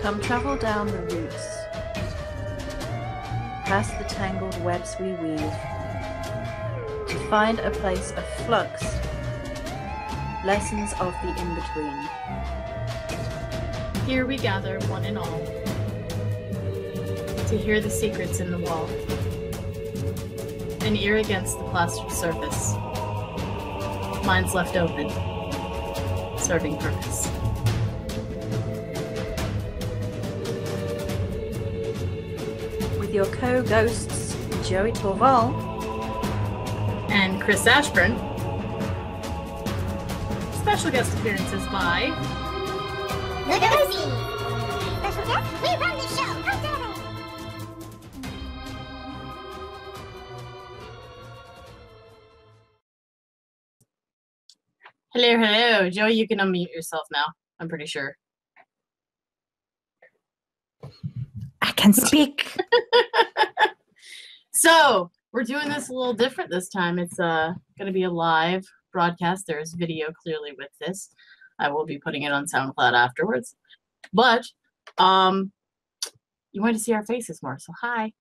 Come travel down the roots, past the tangled webs we weave, to find a place of flux, lessons of the in-between. Here we gather, one and all, to hear the secrets in the wall. An ear against the plastered surface. Minds left open, serving purpose. With your co-ghosts, Joey Torval and Chris Ashburn. Special guest appearances by Lucy. Special guest, we run the show. How dare they? Hello, hello. Joey, you can unmute yourself now, I'm pretty sure. I can speak. So, we're doing this a little different this time. It's going to be a live broadcast. There's video clearly with this. I will be putting it on SoundCloud afterwards. But you want to see our faces more, so hi.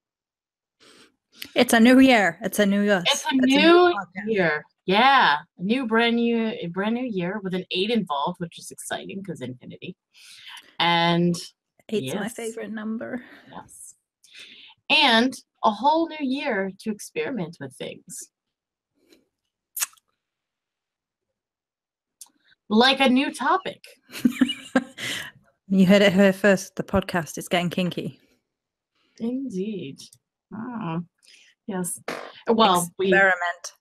It's a new year. It's a new us. It's a new year. Yeah, a brand new year with an 8 involved, which is exciting because infinity. And 8's my favorite number. Yes. And a whole new year to experiment with things. Like a new topic. You heard it here first. The podcast is getting kinky. Indeed. Oh, yes. Well, experiment.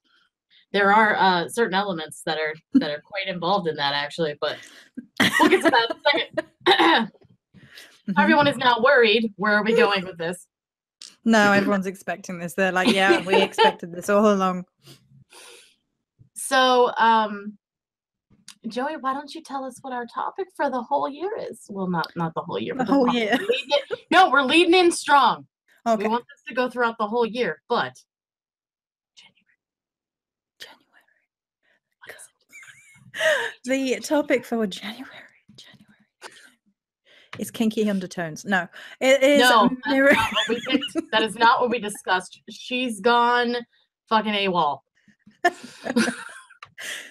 There are certain elements that are quite involved in that, actually, but we'll get to that in a second. Everyone is now worried. Where are we going with this? No, everyone's expecting this. They're like, yeah, we expected this all along. So, Joey, why don't you tell us what our topic for the whole year is? Well, not the whole year. The whole year. No, we're leading in strong. Okay. We want this to go throughout the whole year, but The topic for January is kinky undertones. No, it is. No, that's not what we picked. That is not what we discussed. She's gone fucking AWOL.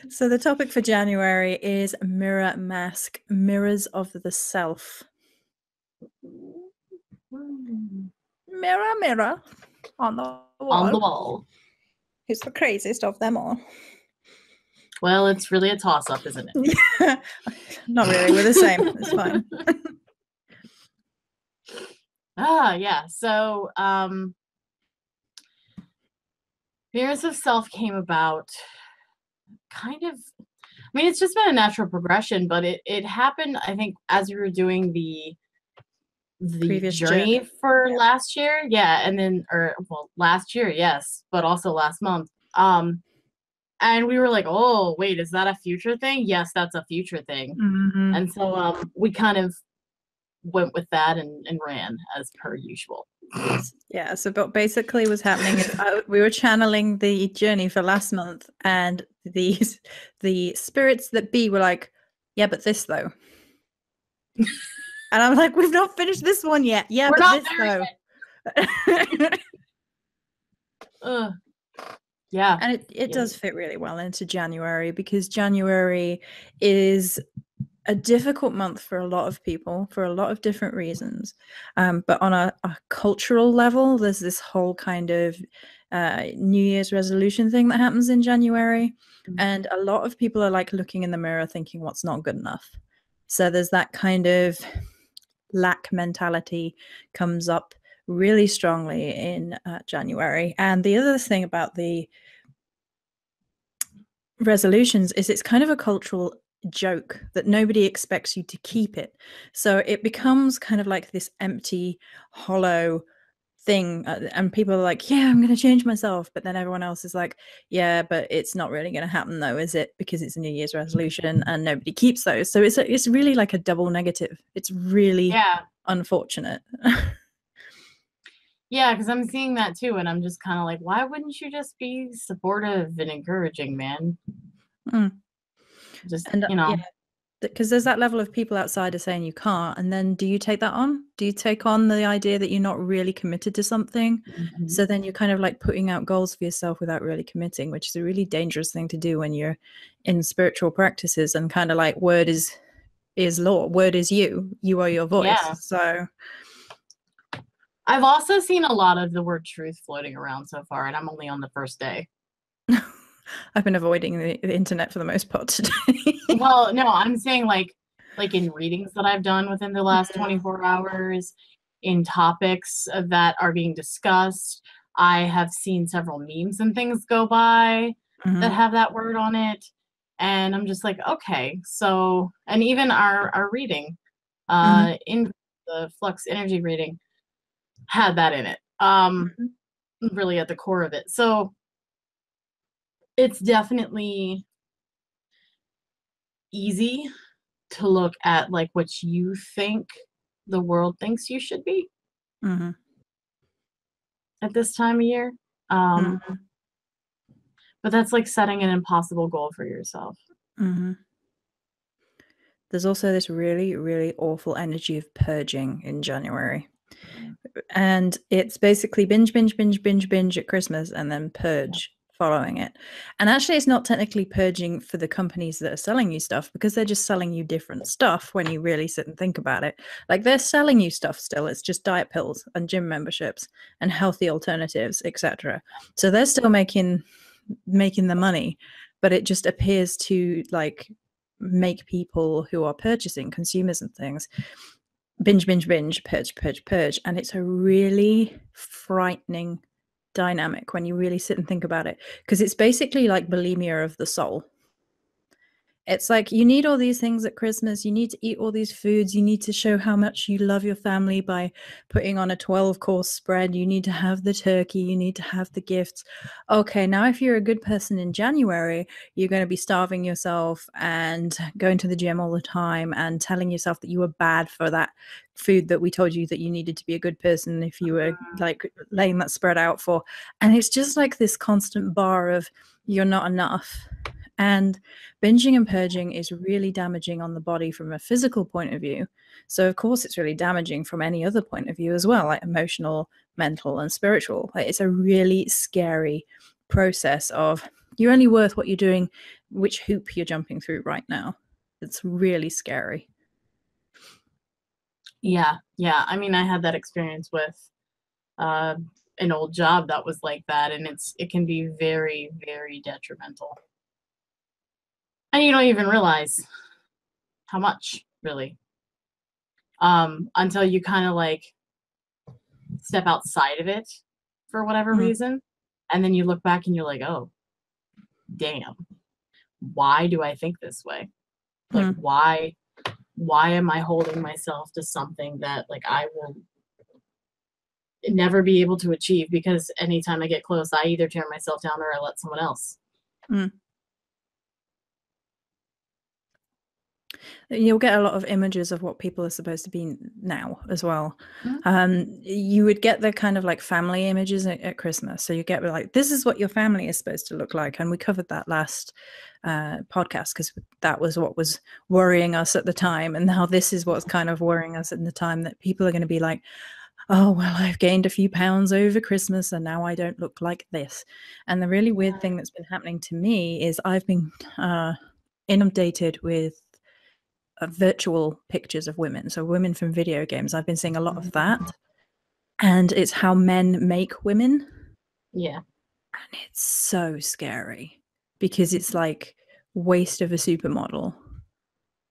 So the topic for January is mirror mask, mirrors of the self. Mirror, mirror on the wall. On the wall. Who's the craziest of them all? Well, it's really a toss-up, isn't it? Not really. We're the same. It's fine. Yeah. So, Mirrors of Self came about kind of, I mean, it's just been a natural progression, but it happened, I think, as we were doing the previous journey for last year. Yeah. And then, last year, yes, but also last month. And we were like, oh, wait, is that a future thing? Yes, that's a future thing. Mm-hmm. And so we kind of went with that and ran as per usual. Yeah, so what basically was happening is we were channeling the journey for last month, and the spirits that be were like, yeah, but this though. And I'm like, we've not finished this one yet. Yeah, but this though. Yeah. And it does fit really well into January, because January is a difficult month for a lot of people for a lot of different reasons. But on a cultural level, there's this whole kind of New Year's resolution thing that happens in January. Mm-hmm. And a lot of people are like looking in the mirror thinking what's not good enough. So there's that kind of lack mentality comes up really strongly in January. And the other thing about the resolutions is it's kind of a cultural joke that nobody expects you to keep it. So it becomes kind of like this empty, hollow thing. And people are like, yeah, I'm going to change myself. But then everyone else is like, yeah, but it's not really going to happen though, is it? Because it's a New Year's resolution and nobody keeps those. So it's really like a double negative. It's really unfortunate. Yeah, because I'm seeing that too, and I'm just kind of like, why wouldn't you just be supportive and encouraging, man? Mm. Just, you know. Yeah. because there's that level of people outside are saying you can't, and then do you take that on? Do you take on the idea that you're not really committed to something? So then you're kind of like putting out goals for yourself without really committing, which is a really dangerous thing to do when you're in spiritual practices, and kind of like word is law, word is you are your voice. Yeah. So I've also seen a lot of the word truth floating around so far, and I'm only on the first day. I've been avoiding the internet for the most part today. Well, no, I'm saying like in readings that I've done within the last 24 hours, in topics that are being discussed. I have seen several memes and things go by that have that word on it. And I'm just like, okay, so, and even our reading, in the Flux energy reading had that in it, really at the core of it. So it's definitely easy to look at like what you think the world thinks you should be at this time of year. But that's like setting an impossible goal for yourself. There's also this really, really awful energy of purging in January. And it's basically binge at Christmas and then purge following it. And actually, it's not technically purging for the companies that are selling you stuff, because they're just selling you different stuff when you really sit and think about it. Like, they're selling you stuff still. It's just diet pills and gym memberships and healthy alternatives, etc. So they're still making the money, but it just appears to like make people who are purchasing, consumers and things, binge, purge. And it's a really frightening dynamic when you really sit and think about it, because it's basically like bulimia of the soul. It's like, you need all these things at Christmas. You need to eat all these foods. You need to show how much you love your family by putting on a 12-course spread. You need to have the turkey. You need to have the gifts. Okay, now if you're a good person in January, you're going to be starving yourself and going to the gym all the time and telling yourself that you were bad for that food that we told you that you needed to be a good person if you were like laying that spread out for. And it's just like this constant bar of you're not enough. And binging and purging is really damaging on the body from a physical point of view. So, of course, it's really damaging from any other point of view as well, like emotional, mental, and spiritual. Like, it's a really scary process of you're only worth what you're doing, which hoop you're jumping through right now. It's really scary. Yeah. I mean, I had that experience with an old job that was like that, and it can be very, very detrimental. And you don't even realize how much, really, until you kind of like step outside of it for whatever reason. And then you look back and you're like, oh, damn, why do I think this way? Like, why am I holding myself to something that like I will never be able to achieve, because anytime I get close, I either tear myself down or I let someone else. You'll get a lot of images of what people are supposed to be now as well. You would get the kind of like family images at Christmas. So you get like, this is what your family is supposed to look like. And we covered that last podcast, because that was what was worrying us at the time. And now this is what's kind of worrying us at the time, that people are going to be like, oh, well, I've gained a few pounds over Christmas and now I don't look like this. And the really weird thing that's been happening to me is I've been inundated with virtual pictures of women. So women from video games. I've been seeing a lot of that. And it's how men make women. Yeah. And it's so scary, because it's like waist of a supermodel.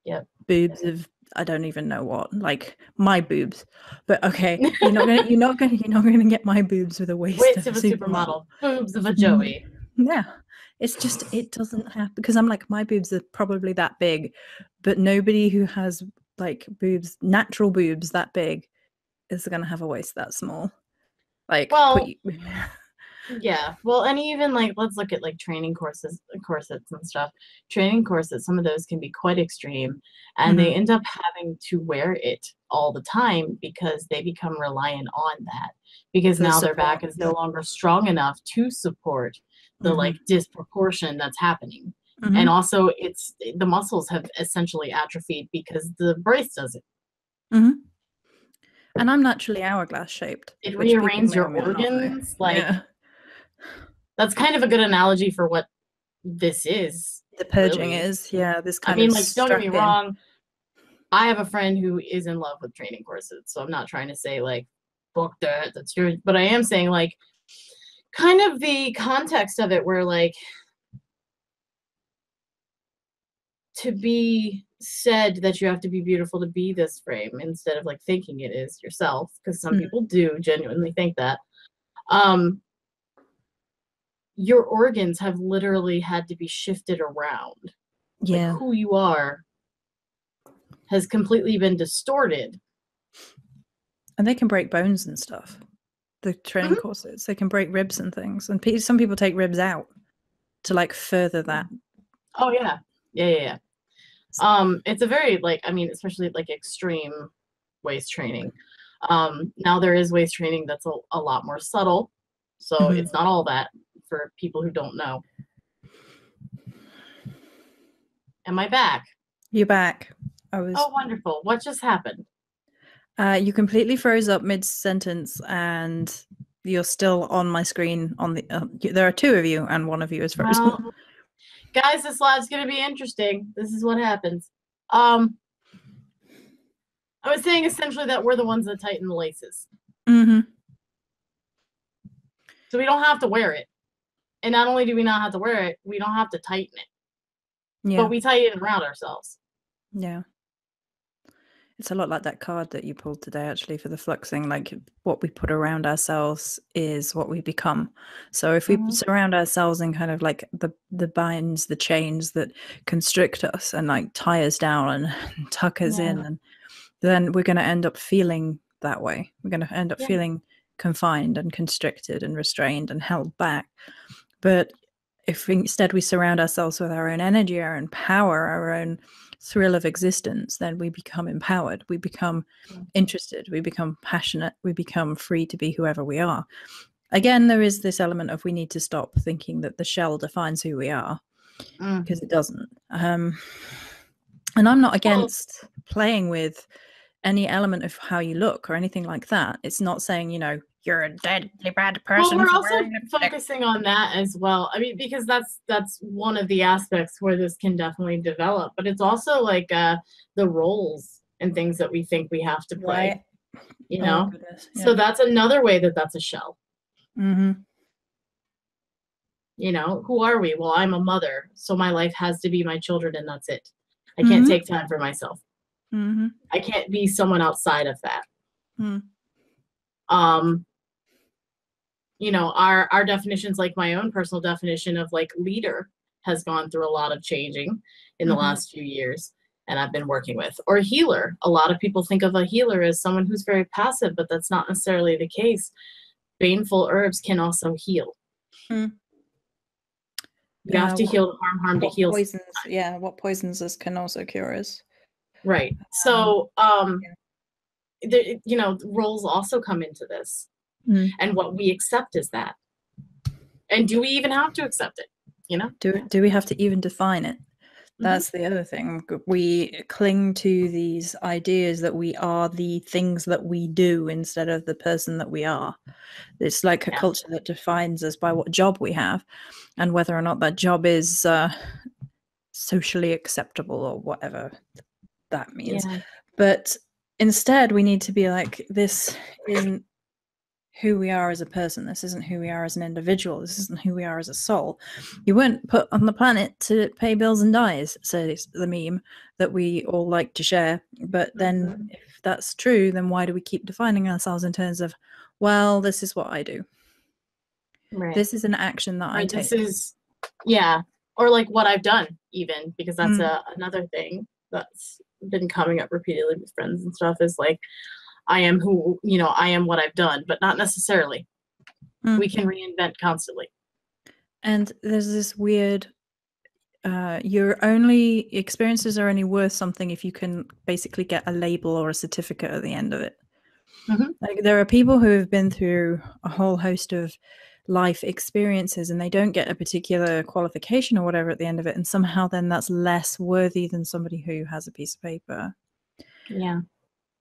Yep. Boobs of I don't even know what, like my boobs. But okay, you're not gonna get my boobs with a waist of a supermodel. Boobs of a Joey. Yeah. It's just, it doesn't happen, because I'm like, my boobs are probably that big, but nobody who has like boobs, natural boobs that big, is going to have a waist that small. Like, well, yeah. Well, and even like, let's look at like training corsets and stuff. Training corsets, some of those can be quite extreme, and they end up having to wear it all the time because they become reliant on that, because now their back is no longer strong enough to support the like disproportion that's happening. And also it's the muscles have essentially atrophied because the brace does it. And I'm naturally hourglass shaped. It rearranges your organs. Like, that's kind of a good analogy for what this is. The purging really. is, yeah, this kind of. I mean, like, don't get me wrong. I have a friend who is in love with training courses, so I'm not trying to say like, book that's yours, but I am saying like, kind of the context of it, where like, to be said that you have to be beautiful to be this frame instead of like thinking it is yourself, because some people do genuinely think that. Your organs have literally had to be shifted around. Yeah. Like, who you are has completely been distorted. And they can break bones and stuff. The training courses, they can break ribs and things. And some people take ribs out to like further that. Oh yeah. Yeah. It's a very, like, I mean, especially like extreme waist training. Now there is waist training that's a lot more subtle. So it's not all that, for people who don't know. Am I back? You're back. Oh, wonderful. What just happened? You completely froze up mid-sentence and you're still on my screen. On the there are two of you and one of you is frozen. Well, guys, this live's going to be interesting. This is what happens. I was saying essentially that we're the ones that tighten the laces. So we don't have to wear it. And not only do we not have to wear it, we don't have to tighten it. Yeah. But we tighten it around ourselves. Yeah. It's a lot like that card that you pulled today, actually, for the fluxing. Like, what we put around ourselves is what we become. So if we surround ourselves in kind of like the binds, the chains that constrict us and like tie us down and tuck us in, and then we're going to end up feeling that way. We're going to end up feeling confined and constricted and restrained and held back. But if instead we surround ourselves with our own energy, our own power, our own thrill of existence, then we become empowered, we become interested, we become passionate, we become free to be whoever we are. Again, there is this element of we need to stop thinking that the shell defines who we are, because it doesn't. And I'm not against playing with any element of how you look or anything like that. It's not saying, you know, you're a deadly bad person. Well, we're also focusing on that as well. I mean, because that's one of the aspects where this can definitely develop. But it's also like the roles and things that we think we have to play. Right. You know, so that's another way that that's a shell. You know, who are we? Well, I'm a mother, so my life has to be my children, and that's it. I can't take time for myself. I can't be someone outside of that. You know, our definitions, like my own personal definition of like leader, has gone through a lot of changing in the last few years, and I've been working with. Or healer. A lot of people think of a healer as someone who's very passive, but that's not necessarily the case. Baneful herbs can also heal. You have to heal to harm to heal. Poisons, what poisons us can also cure us. Right. So, you know, roles also come into this. And what we accept is that. And do we even have to accept it? You know? Do we have to even define it? That's the other thing. We cling to these ideas that we are the things that we do instead of the person that we are. It's like a culture that defines us by what job we have and whether or not that job is socially acceptable or whatever that means. But instead, we need to be like, this isn't who we are as a person. This isn't who we are as an individual. This isn't who we are as a soul. You weren't put on the planet to pay bills and dies, says the meme that we all like to share. But then if that's true, then why do we keep defining ourselves in terms of, well, this is what I do. Right. This is an action that I take. This is, or like what I've done even, because that's another thing that's been coming up repeatedly with friends and stuff, is like, I am who, you know, I am what I've done, but not necessarily. We can reinvent constantly. And there's this weird, your only experiences are only worth something if you can basically get a label or a certificate at the end of it. Like, there are people who have been through a whole host of life experiences, and they don't get a particular qualification or whatever at the end of it, and somehow then that's less worthy than somebody who has a piece of paper. Yeah.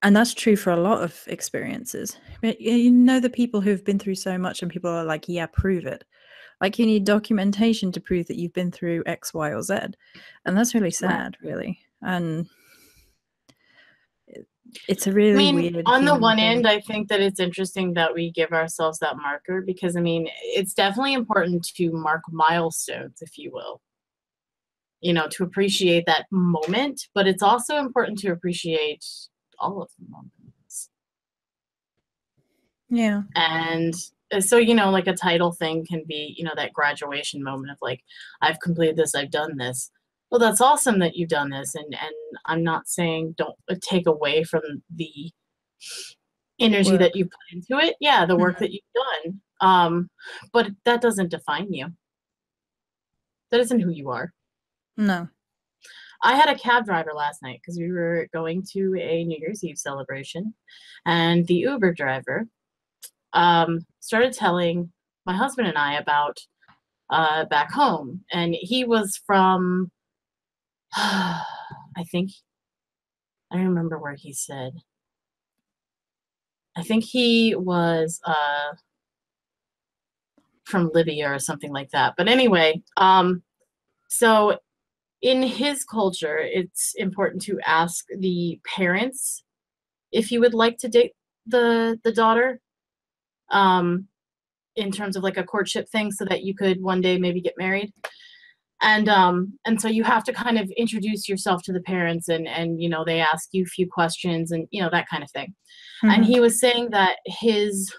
And that's true for a lot of experiences. But you know, the people who've been through so much and people are like, yeah, prove it. Like, you need documentation to prove that you've been through X, Y, or Z. And that's really sad, really. And it's a really weird. On the human one thing. end, I think that it's interesting that we give ourselves that marker, because I mean, it's definitely important to mark milestones, if you will, you know, to appreciate that moment, but it's also important to appreciate all of the moments. Yeah. And so, you know, like a title thing can be, you know, that graduation moment of like, I've completed this, I've done this. Well, that's awesome that you've done this. And I'm not saying don't take away from the energy Work. that you put into it. Yeah, the work that you've done. But that doesn't define you. That isn't who you are. No. I had a cab driver last night because we were going to a New Year's Eve celebration, and the Uber driver started telling my husband and I about back home, and he was from I think, I don't remember where he said. I think he was from Libya or something like that. But anyway, so in his culture, it's important to ask the parents if you would like to date the daughter, in terms of like a courtship thing, so that you could one day maybe get married. And so you have to kind of introduce yourself to the parents, and you know, they ask you a few questions, and you know, that kind of thing. And he was saying that his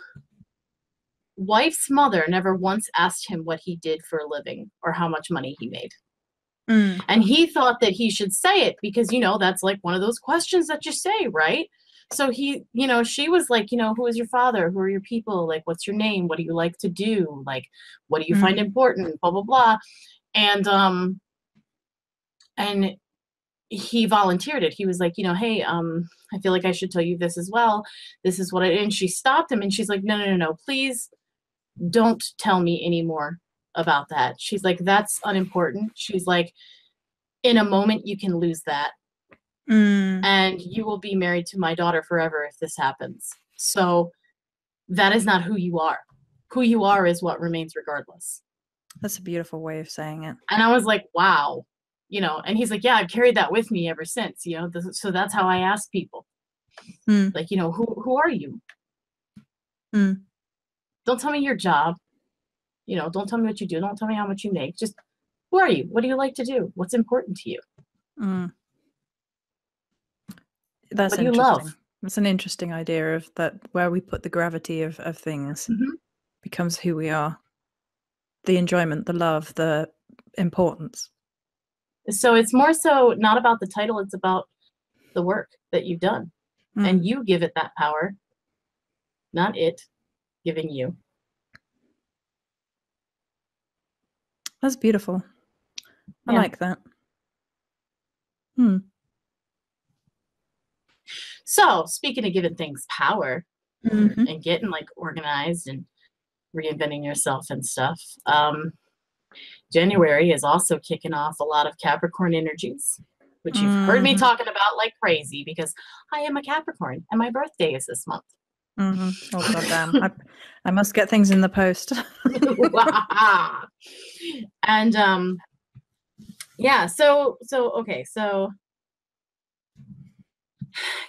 wife's mother never once asked him what he did for a living or how much money he made. And he thought that he should say it because, you know, that's like one of those questions that you say, right? So he, you know, she was like, you know, who is your father? Who are your people? Like, what's your name? What do you like to do? Like, what do you find important? Blah, blah, blah. And he volunteered it. He was like, you know, hey, I feel like I should tell you this as well. This is what I did. And she stopped him and she's like, no, please don't tell me anymore about that. She's like, that's unimportant. She's like, in a moment you can lose that. And you will be married to my daughter forever if this happens. So that is not who you are. Who you are is what remains regardless. That's a beautiful way of saying it. And I was like, wow, you know, and he's like, yeah, I've carried that with me ever since, you know, so that's how I ask people. Like, you know, who are you? Don't tell me your job. You know, don't tell me what you do. Don't tell me how much you make. Just, who are you? What do you like to do? What's important to you? That's what do you interesting. love? That's an interesting idea of that, where we put the gravity of things becomes who we are. The enjoyment, the love, the importance. So it's more so not about the title, it's about the work that you've done. And you give it that power, not it giving you. That's beautiful. I like that. So speaking of giving things power and getting like organized and reinventing yourself and stuff, January is also kicking off a lot of Capricorn energies, which you've heard me talking about like crazy because I am a Capricorn and my birthday is this month. Oh goddamn! I must get things in the post. And yeah, so okay, so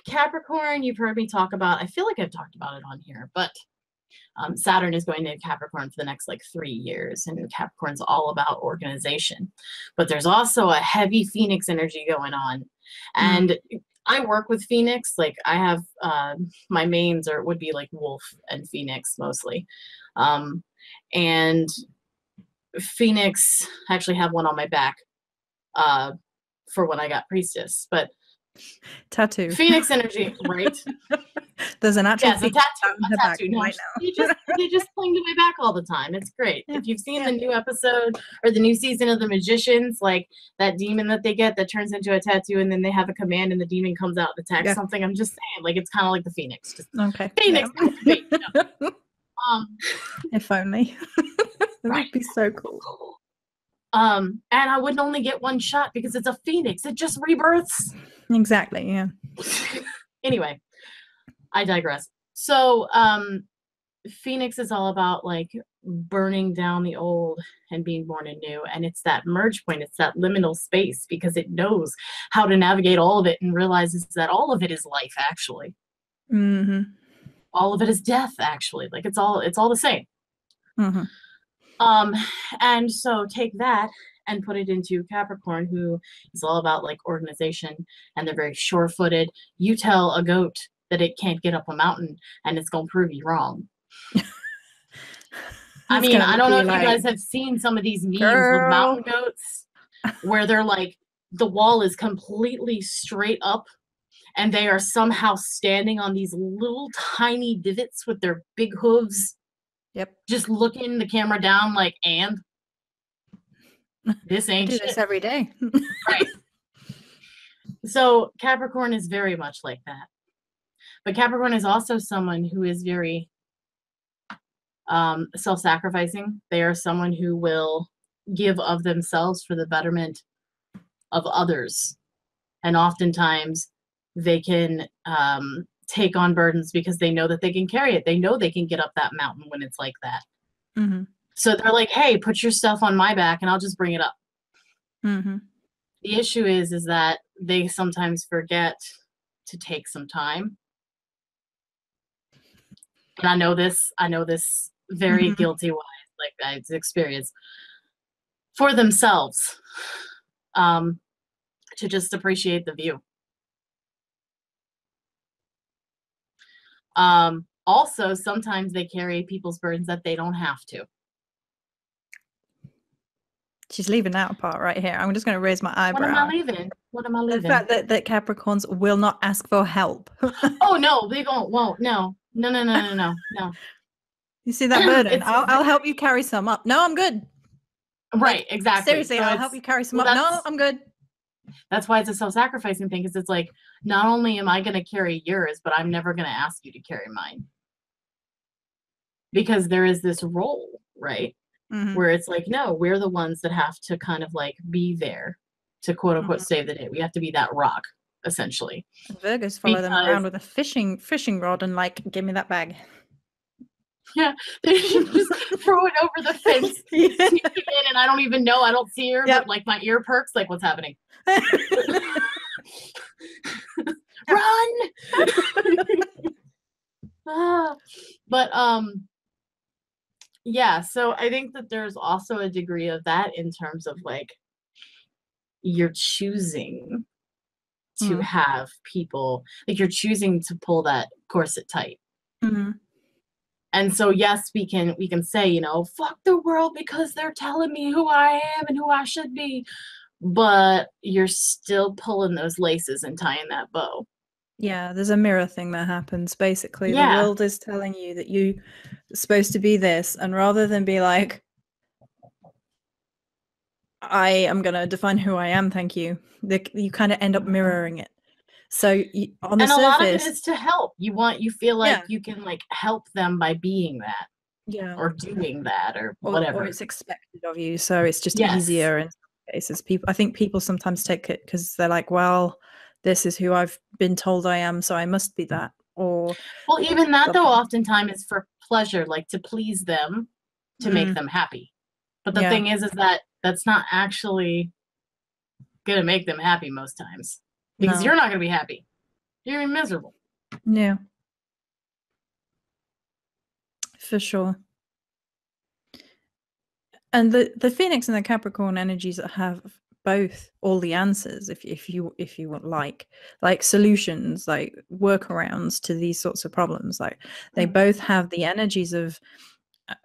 Capricorn, you've heard me talk about. I feel like I've talked about it on here, but Saturn is going to Capricorn for the next like 3 years, and Capricorn's all about organization. But there's also a heavy Phoenix energy going on, and I work with Phoenix. Like I have my mains would be like Wolf and Phoenix mostly, and Phoenix, I actually have one on my back for when I got Priestess, but tattoo. Phoenix energy, right? There's an actual a tattoo. No, right now. they just cling to my back all the time. It's great. If you've seen the new episode or the new season of The Magicians, like that demon that they get that turns into a tattoo, and then they have a command and the demon comes out and attacks something. I'm just saying, like it's kind of like the Phoenix. Just okay. Phoenix. If only. That Right. would be so cool. And I wouldn't only get one shot because it's a phoenix. It just rebirths. Exactly, yeah. Anyway, I digress. So, Phoenix is all about like burning down the old and being born anew. And it's that merge point, it's that liminal space because it knows how to navigate all of it and realizes that all of it is life, actually. Mm-hmm. All of it is death, actually. Like it's all the same. Mm-hmm. And so take that and put it into Capricorn, who is all about like organization, and they're very sure-footed. You tell a goat that it can't get up a mountain and it's going to prove you wrong. I mean, I don't know if you guys have seen some of these memes with mountain goats where they're like, the wall is completely straight up and they are somehow standing on these little tiny divots with their big hooves. Yep. Just looking the camera down like, and this ain't I do shit. this every day. Right. So Capricorn is very much like that. But Capricorn is also someone who is very self-sacrificing. They are someone who will give of themselves for the betterment of others. And oftentimes they can take on burdens because they know that they can carry it. They know they can get up that mountain when it's like that. Mm-hmm. So they're like, hey, put your stuff on my back and I'll just bring it up. Mm-hmm. The issue is that they sometimes forget to take some time. And I know this very guilty wise, like I've experienced, for themselves, to just appreciate the view. Also, sometimes they carry people's burdens that they don't have to. She's leaving that part right here. I'm just going to raise my eyebrow. What am I leaving? What am I leaving? The fact that Capricorns will not ask for help. Oh no, they won't. No. You see that burden? I'll help you carry some up. No, I'm good. Right, like, exactly. Seriously, so I'll help you carry some up. No, I'm good. That's why it's a self-sacrificing thing, because it's like, not only am I going to carry yours, but I'm never going to ask you to carry mine. Because there is this role, right? Mm-hmm. Where it's like, no, we're the ones that have to kind of like be there to quote unquote save the day. We have to be that rock, essentially. And Virgos follow them around with a fishing rod and like, give me that bag. Yeah, they just throw it over the fence, sneak it in, and I don't even know. I don't see her, but like my ear perks, like what's happening? Run! But yeah, so I think that there's also a degree of that in terms of like you're choosing to have people, like you're choosing to pull that corset tight. Mm-hmm. And so yes, we can say, you know, fuck the world because they're telling me who I am and who I should be, but you're still pulling those laces and tying that bow. Yeah, there's a mirror thing that happens. Basically, the world is telling you that you're supposed to be this, and rather than be like, I am going to define who I am, thank you, you kind of end up mirroring it. So on the surface, a lot of it is to help. You feel like you can like help them by being that, or doing that, or whatever. Or it's expected of you, so it's just easier in some cases. I think people sometimes take it because they're like, well, this is who I've been told I am, so I must be that. Or well, even that though, oftentimes is for pleasure, like to please them, to make them happy. But the thing is that that's not actually gonna make them happy most times. Because you're not going to be happy. You're going to be miserable. Yeah. For sure. And the Phoenix and the Capricorn energies that have both all the answers, if you would like solutions, like workarounds to these sorts of problems, like they both have the energies of,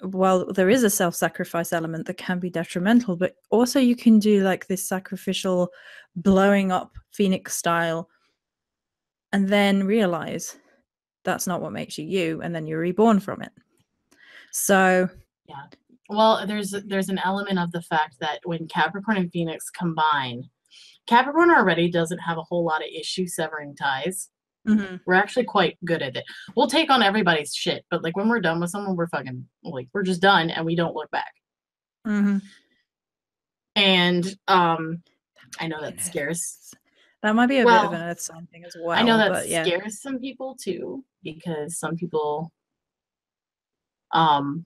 well, there is a self-sacrifice element that can be detrimental, but also you can do like this sacrificial blowing up Phoenix style and then realize that's not what makes you, and then you're reborn from it. So yeah, well, there's an element of the fact that when Capricorn and Phoenix combine, Capricorn already doesn't have a whole lot of issue severing ties. We're actually quite good at it. We'll take on everybody's shit, but like when we're done with someone, we're fucking like, we're just done and we don't look back. Mm-hmm. And I know that scares. That might be a bit of Well, an earth sign thing as well. I know that but yeah. scares some people too, because some people, the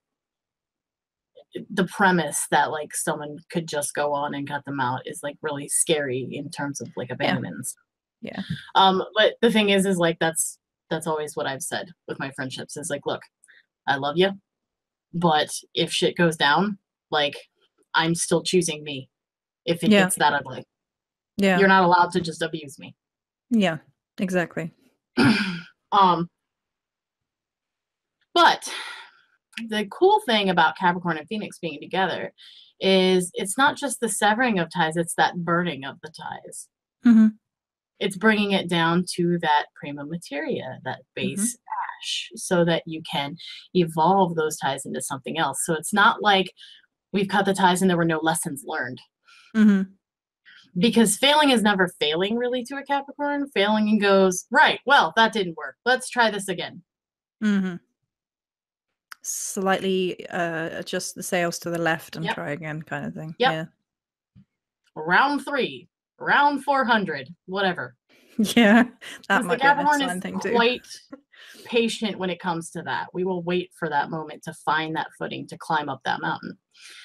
premise that like someone could just go on and cut them out is like really scary in terms of like abandonments. Yeah. But the thing is like that's always what I've said with my friendships is like, look, I love you, but if shit goes down, like I'm still choosing me if it gets that ugly. Yeah. You're not allowed to just abuse me. Yeah, exactly. But the cool thing about Capricorn and Phoenix being together is it's not just the severing of ties, it's that burning of the ties. Mm-hmm. It's bringing it down to that prima materia, that base ash, so that you can evolve those ties into something else. So it's not like we've cut the ties and there were no lessons learned. Mm-hmm. Because failing is never failing really to a Capricorn. Failing and goes, right, well, that didn't work. Let's try this again. Mm-hmm. Slightly adjust the sails to the left and try again kind of thing. Yep. Yeah. Round 3, round 400, whatever. Yeah, that might the Capricorn is thing too. quite patient when it comes to that. We will wait for that moment to find that footing to climb up that mountain.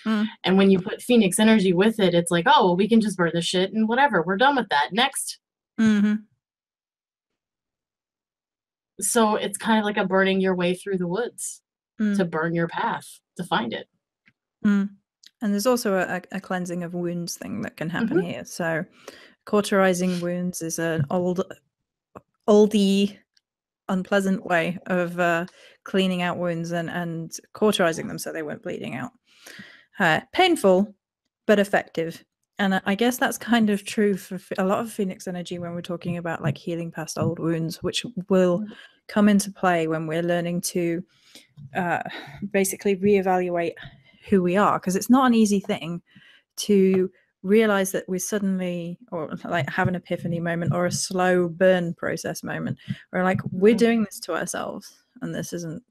And when you put Phoenix energy with it, it's like, oh, well, we can just burn the shit and whatever. We're done with that. Next. So it's kind of like a burning your way through the woods to burn your path to find it. And there's also a cleansing of wounds thing that can happen here. So cauterizing wounds is an oldie, unpleasant way of cleaning out wounds and cauterizing them so they weren't bleeding out. Painful, but effective. And I guess that's kind of true for a lot of Phoenix energy when we're talking about like healing past old wounds, which will come into play when we're learning to basically reevaluate who we are, because it's not an easy thing to realize that we're suddenly or like have an epiphany moment or a slow burn process moment where like we're doing this to ourselves and this isn't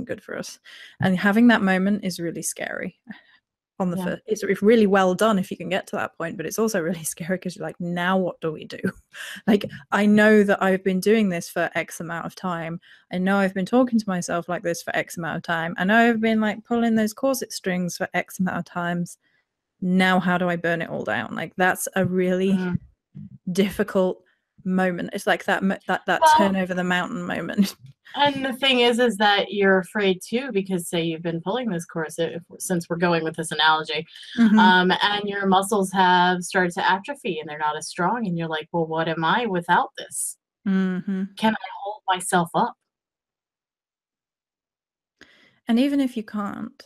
good for us, and having that moment is really scary. On the first, it's really well done if you can get to that point, but it's also really scary because you're like, now what do we do? Like, I know that I've been doing this for X amount of time. I know I've been talking to myself like this for X amount of time. I know I've been like pulling those corset strings for X amount of times. Now how do I burn it all down? Like, that's a really difficult moment. It's like that turn over the mountain moment. And the thing is that you're afraid too, because say you've been pulling this corset, since we're going with this analogy, and your muscles have started to atrophy and they're not as strong, and you're like, well, what am I without this? Can I hold myself up? And even if you can't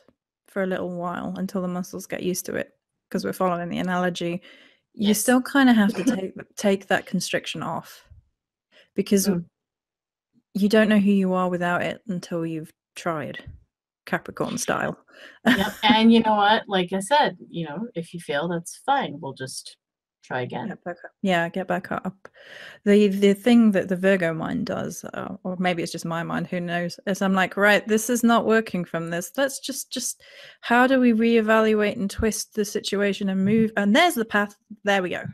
for a little while until the muscles get used to it, because we're following the analogy, you still kind of have to take that constriction off, because you don't know who you are without it until you've tried, Capricorn style. Yep. And you know what? Like I said, if you fail, that's fine. We'll just try again. Get back up. The thing that the Virgo mind does, or maybe it's just my mind, who knows, is I'm like, right, this is not working from this. Let's just how do we reevaluate and twist the situation and move? And there's the path. There we go.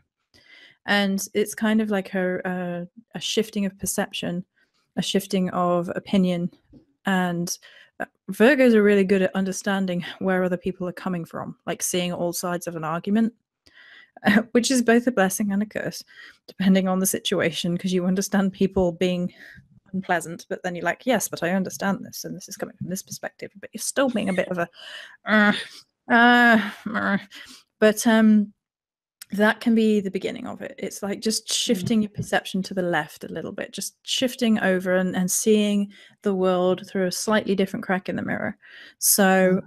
And it's kind of like a shifting of perception, a shifting of opinion. And Virgos are really good at understanding where other people are coming from, like seeing all sides of an argument, which is both a blessing and a curse, depending on the situation, because you understand people being unpleasant, but then you're like, yes, but I understand this, and this is coming from this perspective, but you're still being a bit of a but that can be the beginning of it. It's like just shifting your perception to the left a little bit, just shifting over and seeing the world through a slightly different crack in the mirror. So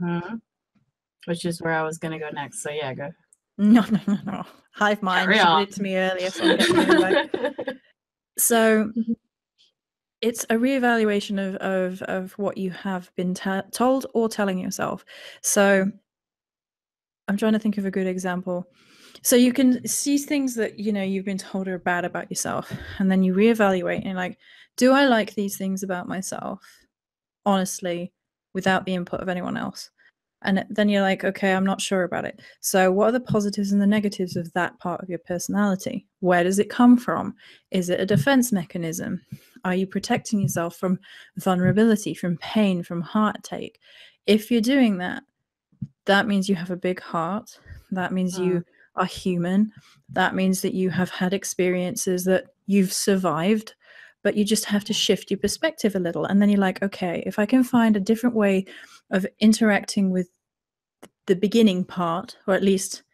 which is where I was going to go next. So yeah, go. No. Hive mind. She did it to me earlier, so I'm getting it back. So it's a reevaluation of what you have been told or telling yourself. So I'm trying to think of a good example. So you can see things that you've been told are bad about yourself, and then you reevaluate and you're like, do I like these things about myself honestly without the input of anyone else? And then you're like, okay, I'm not sure about it. So what are the positives and the negatives of that part of your personality? Where does it come from? Is it a defense mechanism? Are you protecting yourself from vulnerability, from pain, from heartache? If you're doing that, that means you have a big heart. That means you are human. That means that you have had experiences that you've survived, but you just have to shift your perspective a little. And then you're like, okay, if I can find a different way of interacting with the beginning part, or at least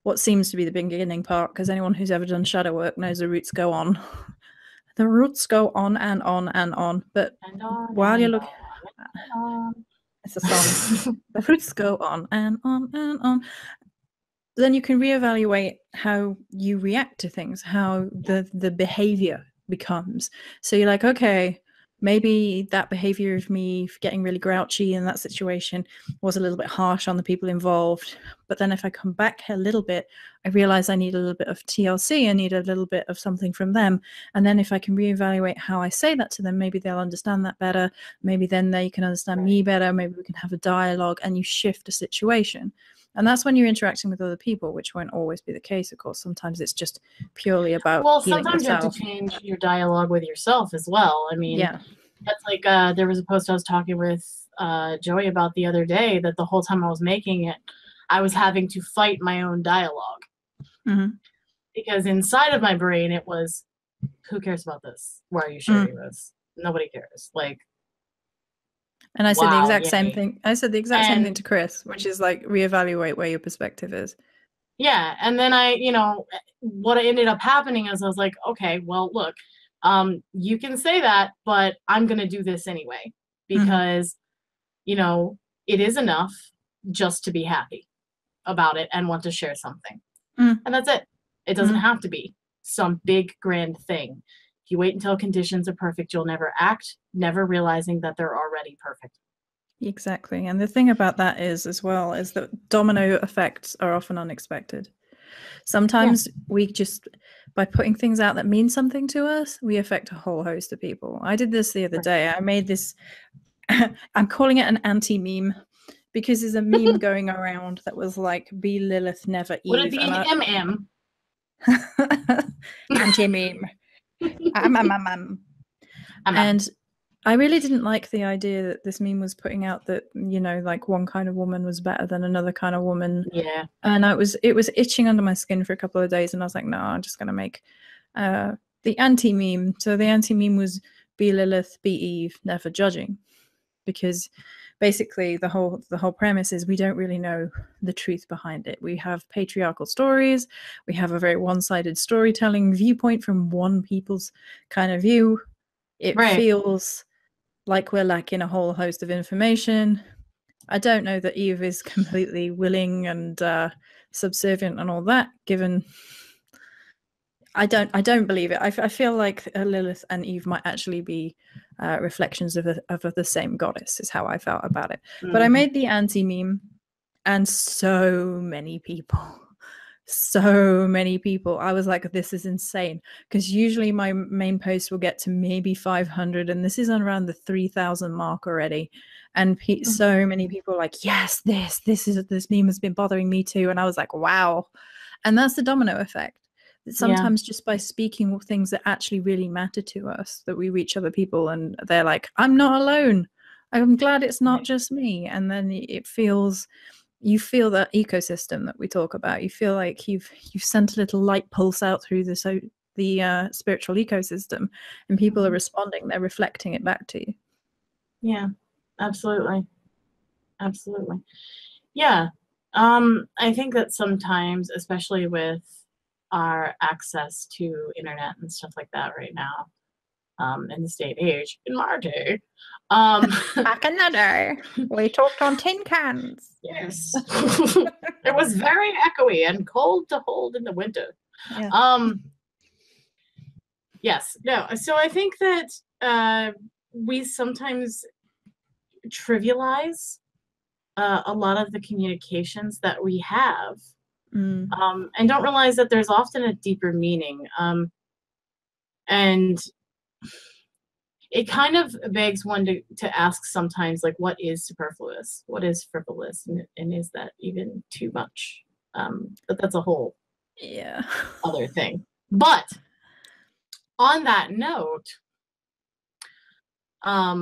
what seems to be the beginning part, because anyone who's ever done shadow work knows the roots go on. The roots go on and on and on. But while you're looking, it's a song. The roots go on and on and on. Then you can reevaluate how you react to things, how the behavior becomes. So you're like, okay, maybe that behavior of me getting really grouchy in that situation was a little bit harsh on the people involved. But then if I come back a little bit, I realize I need a little bit of TLC. I need a little bit of something from them. And then if I can reevaluate how I say that to them, maybe they'll understand that better. Maybe then they can understand me better. Maybe we can have a dialogue, and you shift a situation. And that's when you're interacting with other people, which won't always be the case, of course. Sometimes it's just purely about healing sometimes yourself. you have to change your dialogue with yourself as well. I mean, that's like there was a post I was talking with Joey about the other day, that the whole time I was making it, I was having to fight my own dialogue. Because inside of my brain, it was, who cares about this? Why are you sharing this? Nobody cares. Like, and I said the exact same thing. I said the exact same thing to CRIS, which is like, reevaluate where your perspective is. Yeah. And then what ended up happening is I was like, okay, well, look, you can say that, but I'm going to do this anyway, because, it is enough just to be happy about it and want to share something. And that's it. It doesn't have to be some big grand thing. If you wait until conditions are perfect, you'll never act, never realizing that they're already perfect. Exactly. And the thing about that is, as well, is that domino effects are often unexpected. Sometimes we just, by putting things out that mean something to us, we affect a whole host of people. I did this the other day. I made this, I'm calling it an anti-meme, because there's a meme going around that was like, be Lilith, never Eve. Would it be an MM? Anti-meme. And I really didn't like the idea that this meme was putting out that, like one kind of woman was better than another kind of woman. Yeah. And it was itching under my skin for a couple of days, and I was like, no, I'm just going to make the anti-meme. So the anti-meme was, be Lilith, be Eve, never judging. Because basically the whole premise is we don't really know the truth behind it. We have patriarchal stories. We have a very one-sided storytelling viewpoint from one people's kind of view. It feels like we're lacking a whole host of information. I don't know that Eve is completely willing and subservient and all that, given I don't believe it. I feel like Lilith and Eve might actually be reflections of the same goddess, is how I felt about it. But I made the anti-meme, and so many people, I was like, this is insane, because usually my main post will get to maybe 500, and this is around the 3,000 mark already. And so many people are like, yes, this meme has been bothering me too. And I was like, wow. And that's the domino effect. Sometimes just by speaking things that actually really matter to us, that we reach other people, and they're like, I'm not alone. I'm glad it's not just me. And then you feel that ecosystem that we talk about. You feel like you've sent a little light pulse out through the spiritual ecosystem, and people are responding. They're reflecting it back to you. Yeah, absolutely. Yeah. I think that sometimes, especially with our access to internet and stuff like that right now, in this day and age, in my day, back in the day, we talked on tin cans. Yes. It was very echoey and cold to hold in the winter. Yes. No. So I think that we sometimes trivialize a lot of the communications that we have, and don't realize that there's often a deeper meaning. And it kind of begs one to ask sometimes, like, what is superfluous? What is frivolous? And is that even too much? But that's a whole other thing. But on that note, I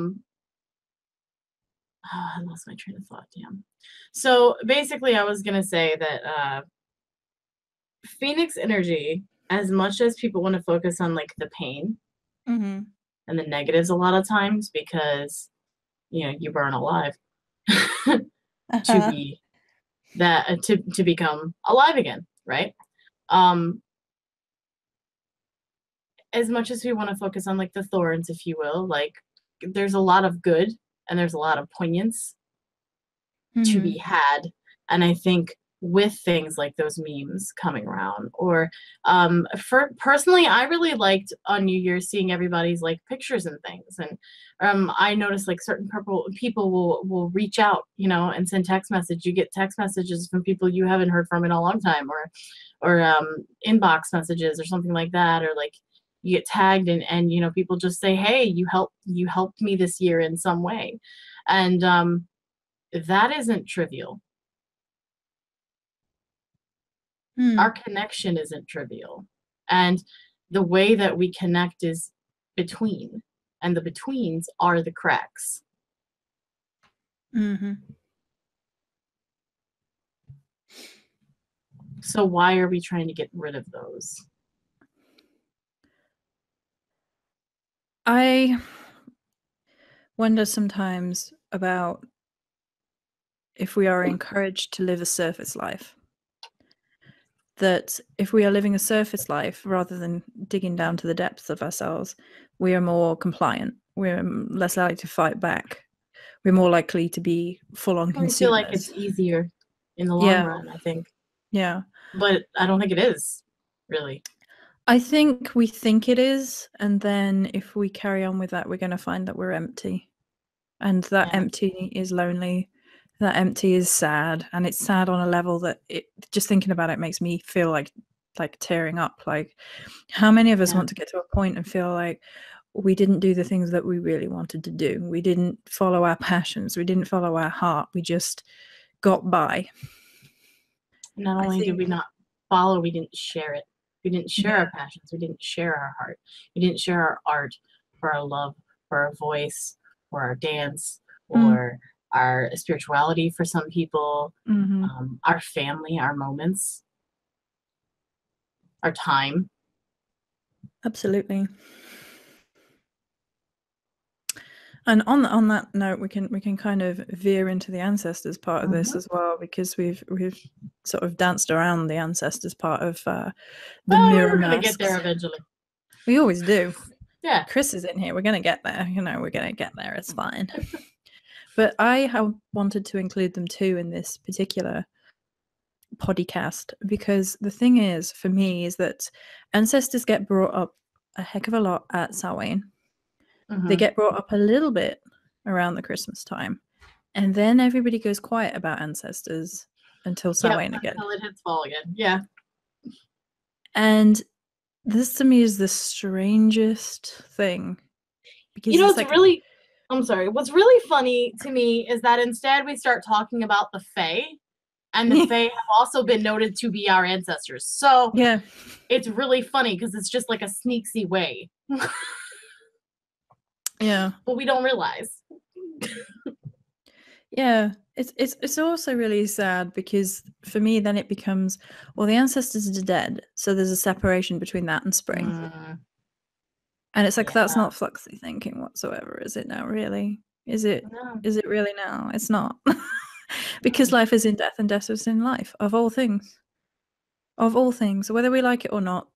lost my train of thought, damn. So basically I was gonna say that Phoenix energy, as much as people want to focus on like the pain and the negatives a lot of times, because you burn alive to be that to become alive again, right? As much as we want to focus on like the thorns, if you will, like there's a lot of good and there's a lot of poignance to be had. And I think with things like those memes coming around, or for personally, I really liked on New Year's seeing everybody's like pictures and things. And I noticed like certain people will reach out, and send text message. You get text messages from people you haven't heard from in a long time, or inbox messages or something like that, or like you get tagged and people just say, hey, you helped me this year in some way. And that isn't trivial. Our connection isn't trivial. And the way that we connect is between, and the betweens are the cracks. So why are we trying to get rid of those? I wonder sometimes about if we are encouraged to live a surface life. That if we are living a surface life rather than digging down to the depths of ourselves, we are more compliant. We're less likely to fight back. We're more likely to be full-on consumers. I feel like it's easier in the long run, I think. Yeah. But I don't think it is, really. I think we think it is, and then if we carry on with that, we're going to find that we're empty. And that empty is lonely. That empty is sad, and it's sad on a level that just thinking about it makes me feel like tearing up. Like, how many of us want to get to a point and feel like we didn't do the things that we really wanted to do? We didn't follow our passions. We didn't follow our heart. We just got by. Not only did we not follow, we didn't share it. We didn't share our passions. We didn't share our heart. We didn't share our art, for our love, for our voice, for our dance, or our spirituality for some people, our family, our moments, our time. Absolutely. And on that note, we can kind of veer into the ancestors part of this as well, because we've sort of danced around the ancestors part of the mirror masks. We're gonna get there eventually. We always do. Yeah. Chris is in here. We're gonna get there. We're gonna get there. It's fine. But I have wanted to include them too in this particular podcast, because the thing is, for me, is that ancestors get brought up a heck of a lot at Samhain. They get brought up a little bit around the Christmas time, and then everybody goes quiet about ancestors until Samhain again. Until it hits fall again. Yeah. And this to me is the strangest thing, because it's like, really, I'm sorry, what's really funny to me is that instead we start talking about the Fae, and the Fae have also been noted to be our ancestors. So it's really funny because it's just like a sneaky way. Yeah. But we don't realize. Yeah. It's also really sad, because for me then it becomes, well, the ancestors are dead, so there's a separation between that and spring. And it's like, that's not Fluxy thinking whatsoever, is it now, really? Is it really now? It's not. Because life is in death, and death is in life, of all things. Of all things, whether we like it or not,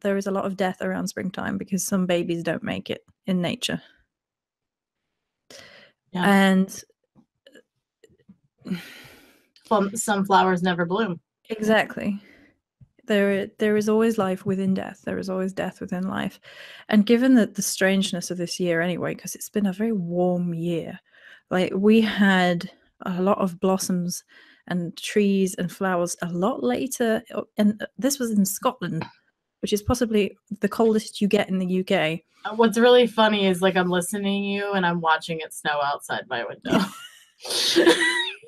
there is a lot of death around springtime, because some babies don't make it in nature. And some flowers never bloom. Exactly. There is always life within death. There is always death within life. And given that the strangeness of this year anyway, because it's been a very warm year, like we had a lot of blossoms and trees and flowers a lot later, and this was in Scotland, which is possibly the coldest you get in the UK. What's really funny is like I'm listening to you and I'm watching it snow outside my window.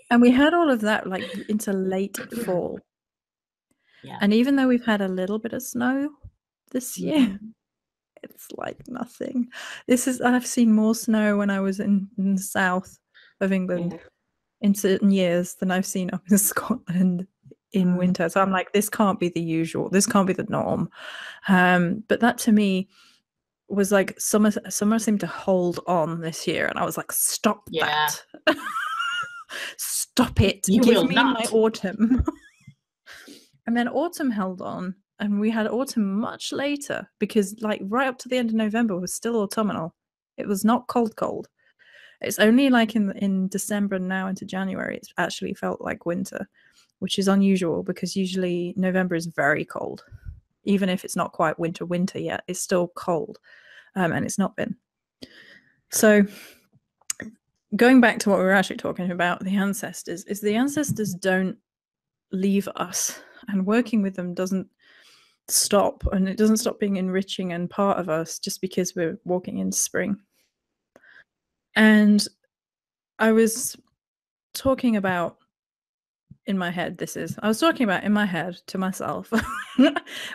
And we had all of that like into late fall. Yeah. And even though we've had a little bit of snow this year, it's like nothing. I've seen more snow when I was in the south of England in certain years than I've seen up in Scotland in winter. So I'm like, this can't be the usual. This can't be the norm. But that to me was like summer seemed to hold on this year, and I was like, stop that. Stop it. You Give will me not. my autumn. And then autumn held on, and we had autumn much later because like right up to the end of November was still autumnal. It was not cold. It's only like in December and now into January it's actually felt like winter, which is unusual because usually November is very cold. Even if it's not quite winter yet, it's still cold, and it's not been. So going back to what we were actually talking about, the ancestors, is the ancestors don't leave us, and working with them doesn't stop, and it doesn't stop being enriching and part of us just because we're walking into spring. And I was talking about in my head to myself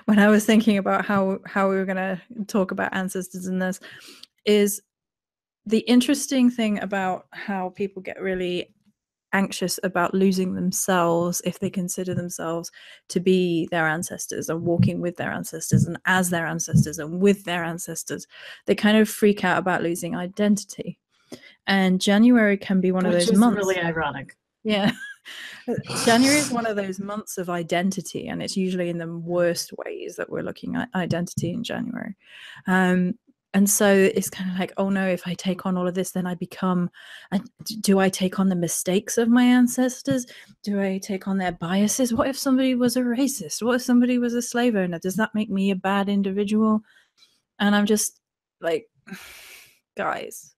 when I was thinking about how we were going to talk about ancestors in this, is the interesting thing about how people get really anxious about losing themselves if they consider themselves to be their ancestors and walking with their ancestors and as their ancestors and with their ancestors. They kind of freak out about losing identity. And January can be one of those months. Which is really ironic. Yeah. January is one of those months of identity, and it's usually in the worst ways that we're looking at identity in January. And so it's kind of like, oh no, if I take on all of this, then I become, do I take on the mistakes of my ancestors? Do I take on their biases? What if somebody was a racist? What if somebody was a slave owner? Does that make me a bad individual? And I'm just like, guys,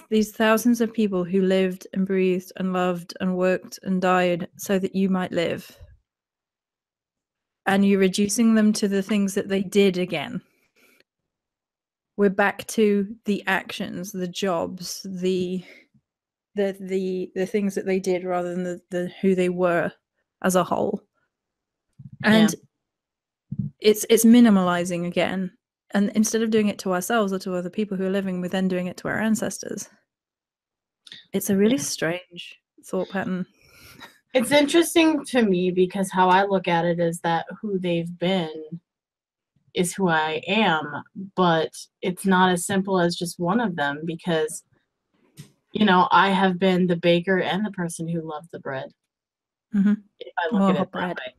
these thousands of people who lived and breathed and loved and worked and died so that you might live, and you're reducing them to the things that they did again. We're back to the actions, the jobs, the things that they did rather than the who they were as a whole. And it's minimalizing again. And instead of doing it to ourselves or to other people who are living, we're then doing it to our ancestors. It's a really strange thought pattern. It's interesting to me because how I look at it is that who they've been is who I am, but it's not as simple as just one of them because, you know, I have been the baker and the person who loved the bread. Mm-hmm. If I look at it that way.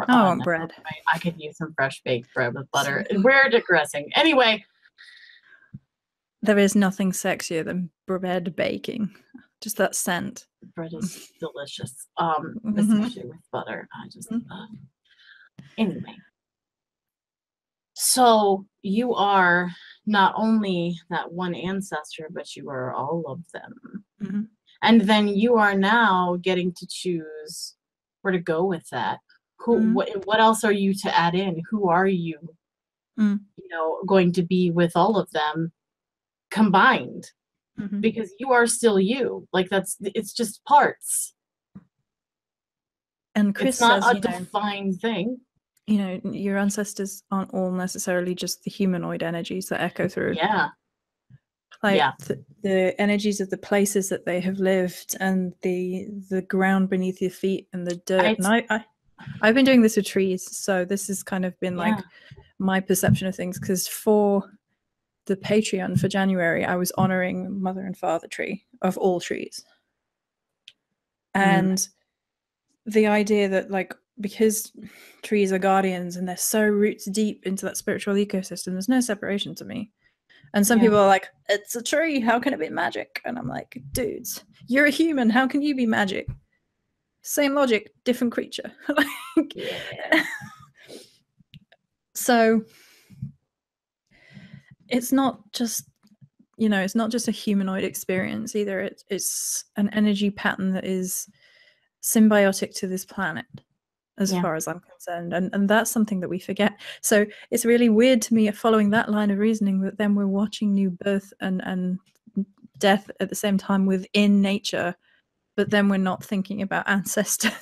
I want bread. I could use some fresh baked bread with butter. We're digressing. Anyway. There is nothing sexier than bread baking. Just that scent. Bread is delicious. Especially with butter. I just anyway. So you are not only that one ancestor, but you are all of them. Mm-hmm. And then you are now getting to choose where to go with that. What else are you to add in? Who are you, you know, going to be with all of them combined? Mm-hmm. Because you are still you. Like it's just parts. And CRIS it's not says, a defined thing. You know, your ancestors aren't all necessarily just the humanoid energies that echo through. Yeah. Like the energies of the places that they have lived and the ground beneath your feet and the dirt. And I've been doing this with trees, so this has kind of been like my perception of things, because for the Patreon for January, I was honoring Mother and Father Tree of all trees. And the idea that, like, because trees are guardians and they're so roots deep into that spiritual ecosystem, there's no separation to me. And some people are like, it's a tree, how can it be magic? And I'm like, dudes, you're a human, how can you be magic? Same logic, different creature. So it's not just, you know, it's not just a humanoid experience either. It's an energy pattern that is symbiotic to this planet as far as I'm concerned. And that's something that we forget. So it's really weird to me following that line of reasoning that then we're watching new birth and death at the same time within nature, but then we're not thinking about ancestors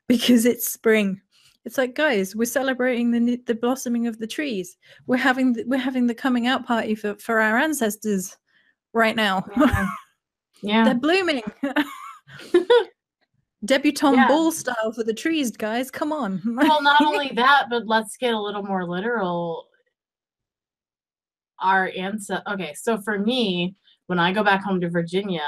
because it's spring. It's like, guys, we're celebrating the blossoming of the trees. We're having the coming out party for our ancestors right now. Yeah. They're blooming. Debutante ball style for the trees, guys. Come on. Well, not only that, but let's get a little more literal. Our ancestors. Okay, so for me, when I go back home to Virginia,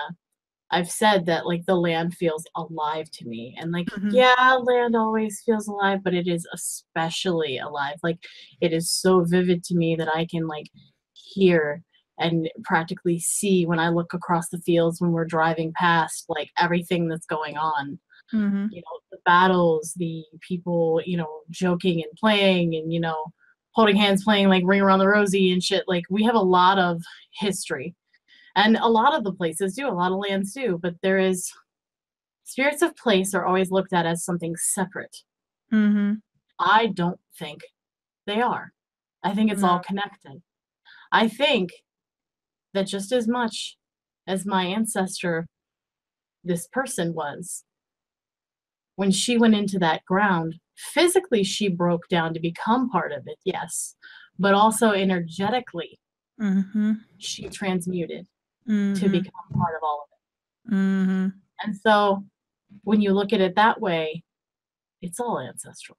I've said that like the land feels alive to me. And like, yeah, land always feels alive, but it is especially alive. Like it is so vivid to me that I can like hear and practically see when I look across the fields when we're driving past, like everything that's going on. You know, the battles, the people, you know, joking and playing and, you know, holding hands, playing like Ring Around the Rosie and shit. Like we have a lot of history. And a lot of the places do, a lot of lands do, but there is spirits of place are always looked at as something separate. I don't think they are. I think it's all connected. I think that just as much as my ancestor, this person was, when she went into that ground, physically she broke down to become part of it, yes, but also energetically, she transmuted to become part of all of it. And so when you look at it that way, it's all ancestral.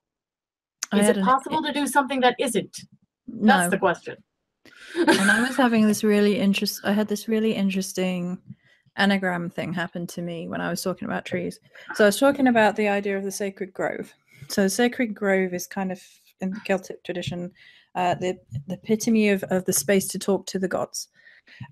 Is it possible to do something that isn't? That's the question. And I was having this really I had this really interesting anagram thing happen to me when I was talking about trees. So I was talking about the idea of the sacred grove. So the sacred grove is kind of, in the Celtic tradition, the epitome of the space to talk to the gods.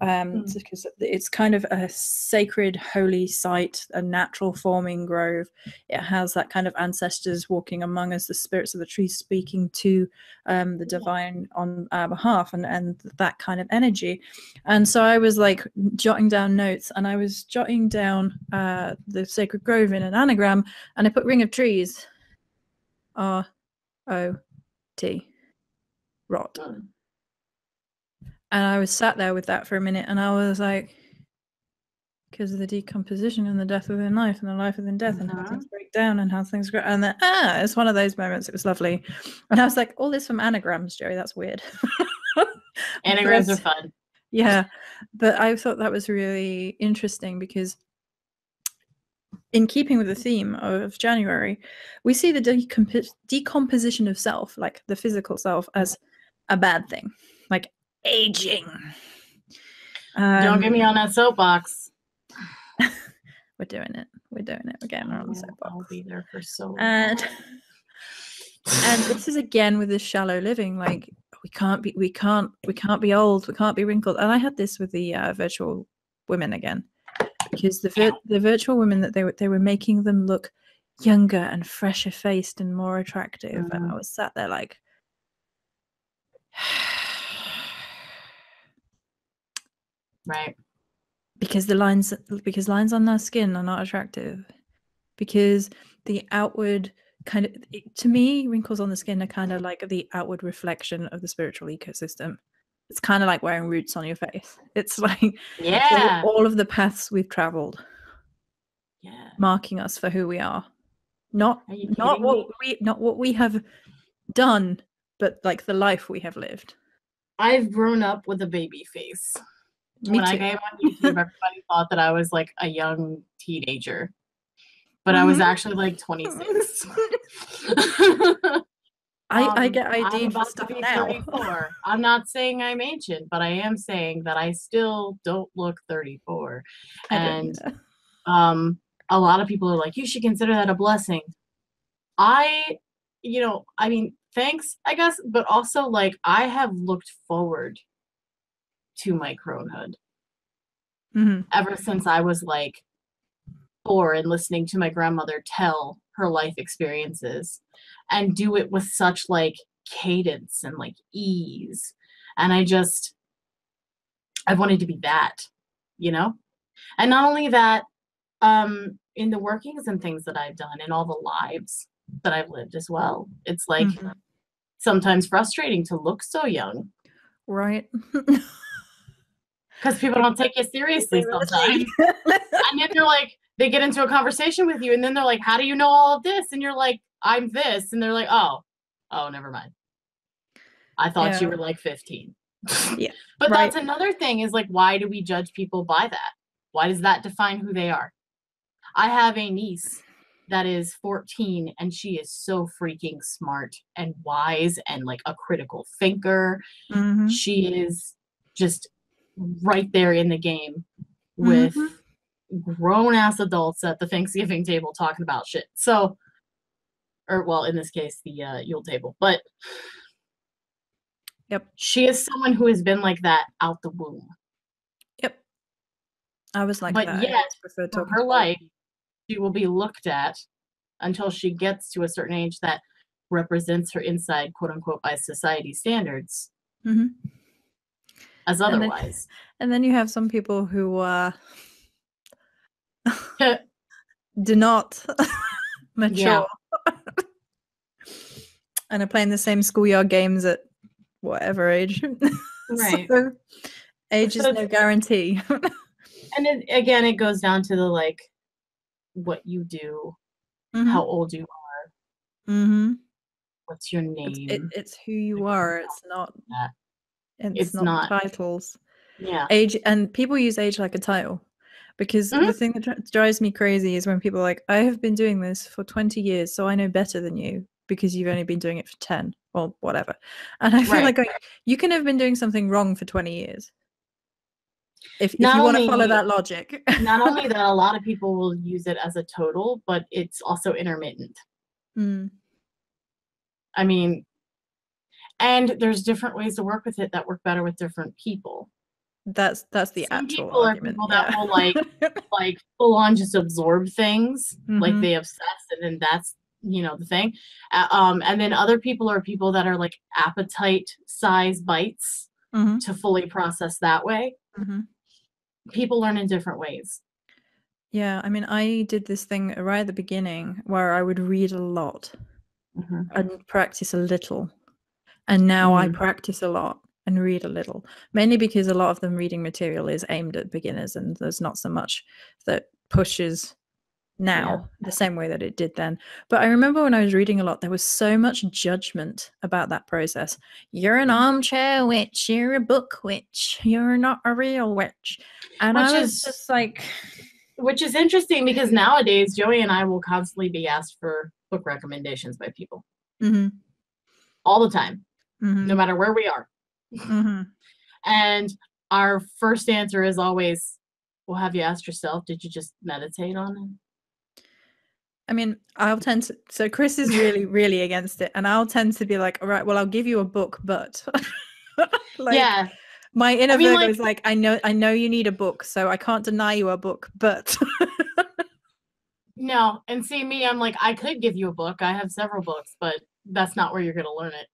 Because it's kind of a sacred, holy site, a natural forming grove. It has that kind of ancestors walking among us, the spirits of the trees speaking to the divine on our behalf, and that kind of energy. And so I was like jotting down notes, and I was jotting down the sacred grove in an anagram, and I put ring of trees, R-O-T, rot. And I was sat there with that for a minute, and I was like, because of the decomposition and the death within life and the life within death and how things break down and how things grow. And then, it's one of those moments. It was lovely. And I was like, all this from anagrams, Joey. That's weird. Anagrams are fun. Yeah. But I thought that was really interesting because in keeping with the theme of January, we see the decomposition of self, like the physical self, as a bad thing. Like, aging. Don't get me on that soapbox. We're doing it. We're getting on the soapbox. I'll be there for so long. And this is again with this shallow living. Like we can't be old. We can't be wrinkled. And I had this with the virtual women again, because the virtual women that they were making them look younger and fresher faced and more attractive. And I was sat there like. Right. Because lines on their skin are not attractive. Because the outward kind of, to me, wrinkles on the skin are kind of like the outward reflection of the spiritual ecosystem. It's kind of like wearing roots on your face. It's like all of the paths we've traveled, marking us for who we are. Not what we have done, but like the life we have lived. I've grown up with a baby face. Me when too. I came on YouTube, everybody thought that I was like a young teenager, but I was actually like 26. I get ID'd I'm for about stuff to be now. 34. I'm not saying I'm ancient, but I am saying that I still don't look 34. And a lot of people are like, you should consider that a blessing. I mean, thanks, I guess, but also like I have looked forward to my cronehood ever since I was like 4 and listening to my grandmother tell her life experiences and do it with such like cadence and like ease. And I've wanted to be that, you know? And not only that, in the workings and things that I've done in all the lives that I've lived as well. It's like sometimes frustrating to look so young. Right. Because people don't take you seriously sometimes. And then they're like, they get into a conversation with you and then they're like, how do you know all of this? And you're like, I'm this. And they're like, oh, never mind. I thought you were like 15. Yeah. But that's another thing is like, why do we judge people by that? Why does that define who they are? I have a niece that is 14 and she is so freaking smart and wise and like a critical thinker. She is just right there in the game with grown ass adults at the Thanksgiving table talking about shit. So, or well, in this case, the Yule table. But she is someone who has been like that out the womb. Yep. I was like but that. Yet, for her life, she will be looked at until she gets to a certain age that represents her inside, quote unquote, by society standards. As otherwise. And then you have some people who do not mature and are playing the same schoolyard games at whatever age. Right. So age is no guarantee. And again, it goes down to the like what you do, how old you are, what's your name. It's who you are. It's not. It's not titles. Yeah. Age, and people use age like a title, because the thing that drives me crazy is when people are like, I have been doing this for 20 years, so I know better than you because you've only been doing it for 10 or whatever. And I feel like you can have been doing something wrong for 20 years. If you want to follow that logic. Not only that, a lot of people will use it as a total, but it's also intermittent. I mean, and there's different ways to work with it that work better with different people. That's the Some actual people argument. Are people that will like full on just absorb things, like they obsess, and then that's the thing. And then other people are people that are like appetite size bites to fully process that way. People learn in different ways. Yeah, I mean, I did this thing right at the beginning where I would read a lot and practice a little. And now I practice a lot and read a little, mainly because a lot of the reading material is aimed at beginners and there's not so much that pushes now the same way that it did then. But I remember when I was reading a lot, there was so much judgment about that process. You're an armchair witch, you're a book witch, you're not a real witch. And I was just like... Which is interesting because nowadays, Joey and I will constantly be asked for book recommendations by people. All the time. No matter where we are. And our first answer is always, well, have you asked yourself, did you just meditate on it? I mean, I'll tend to, so Chris is really, really against it. And I'll tend to be like, all right, well, I'll give you a book, but my inner Virgo is like, I know you need a book, so I can't deny you a book, but. No, and see me, I'm like, I could give you a book. I have several books, but that's not where you're going to learn it.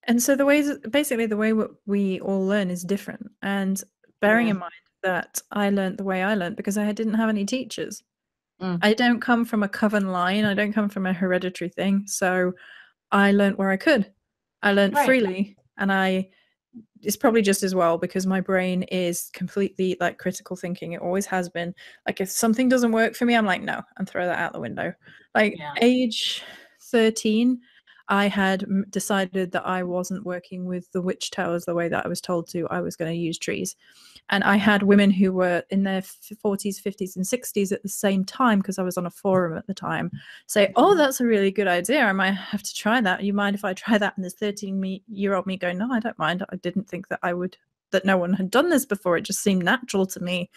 And so basically the way we all learn is different. And bearing in mind that I learned the way I learned because I didn't have any teachers. I don't come from a coven line. I don't come from a hereditary thing. So I learned where I could. I learned freely, and it's probably just as well because my brain is completely like critical thinking. It always has been. Like if something doesn't work for me, I'm like, no, and throw that out the window. Like age 13, I had decided that I wasn't working with the witch towers the way that I was told to. I was going to use trees. And I had women who were in their 40s, 50s, and 60s at the same time, because I was on a forum at the time, say, oh, that's a really good idea. I might have to try that. You mind if I try that? And this 13-year-old me going, no, I don't mind. I didn't think that that no one had done this before. It just seemed natural to me.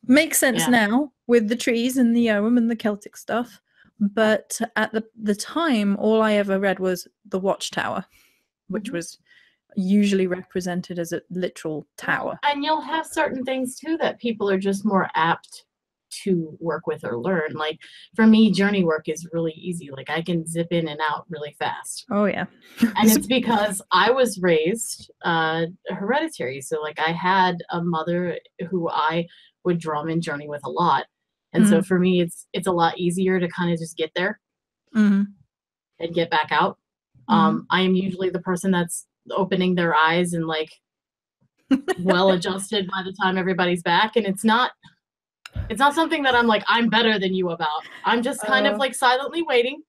Makes sense now with the trees and the Ogham and the Celtic stuff. But at the time, all I ever read was the Watchtower, which was usually represented as a literal tower. And you'll have certain things too that people are just more apt to work with or learn. Like for me, journey work is really easy. Like I can zip in and out really fast. Oh yeah. And it's because I was raised hereditary. So like I had a mother who I would drum and journey with a lot. And so for me, it's a lot easier to kind of just get there and get back out. I am usually the person that's opening their eyes and like well adjusted by the time everybody's back. And it's not something that I'm like, I'm better than you about. I'm just kind of like silently waiting.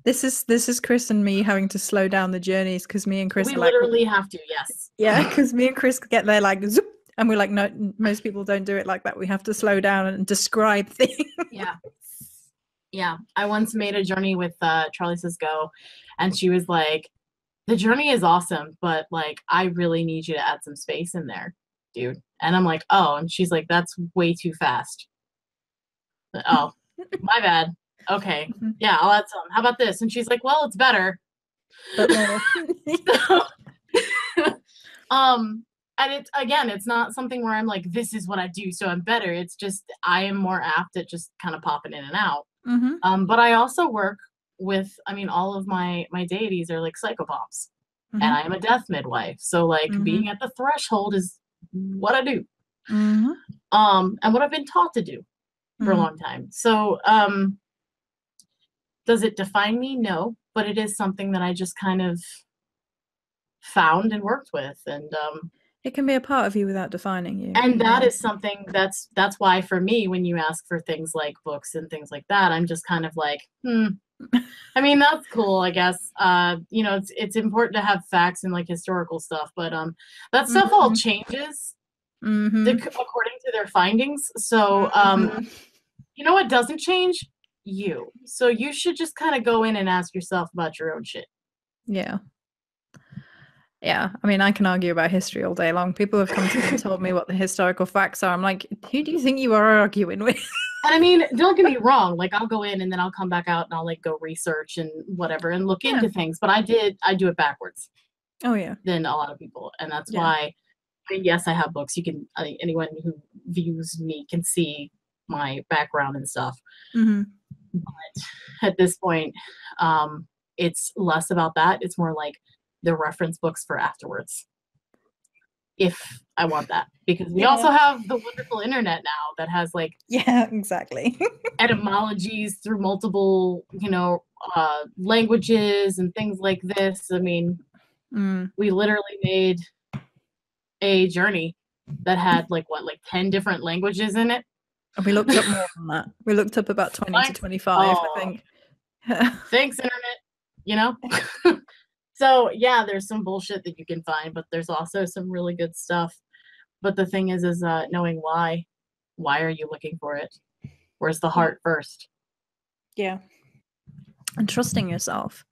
This is Chris and me having to slow down the journeys because me and Chris we are like, literally have to, yes. Yeah, because me and Chris get there like zoop, and we're like, no, most people don't do it like that. We have to slow down and describe things. Yeah. I once made a journey with Charlie Says Go, and she was like, the journey is awesome, but like I really need you to add some space in there, dude. And I'm like, oh, and she's like, that's way too fast. Oh, my bad. Okay. Yeah, I'll add some. How about this? And she's like, well, it's better. But more. And it's not something where I'm like, this is what I do, so I'm better. It's just I am more apt at just kind of popping in and out. But I also work with, all of my deities are like psychopops, and I am a death midwife. So like being at the threshold is what I do, and what I've been taught to do for a long time. So does it define me? No, but it is something that I just kind of found and worked with, and it can be a part of you without defining you. And that is something that's why for me, when you ask for things like books and things like that, I'm just kind of like, that's cool, I guess. It's important to have facts and like historical stuff, but that stuff all changes according to their findings. So you know what doesn't change? You. So you should just kind of go in and ask yourself about your own shit. Yeah. I can argue about history all day long. People have come to me and told me what the historical facts are. I'm like, who do you think you are arguing with? And don't get me wrong. Like, I'll go in and then I'll come back out and I'll like go research and whatever and look into things. But I do it backwards. Oh yeah. Than a lot of people, and that's why. Yes, I have books. You can anyone who views me can see my background and stuff. But at this point, it's less about that. It's more like the reference books for afterwards, if I want that, because we also have the wonderful internet now that has like exactly etymologies through multiple languages and things like this. We literally made a journey that had like 10 different languages in it. And we looked up more than that. We looked up about 20 to 25, I think. Thanks, internet. So yeah, there's some bullshit that you can find, but there's also some really good stuff. But the thing is knowing why are you looking for it? Where's the heart first? Yeah. And trusting yourself.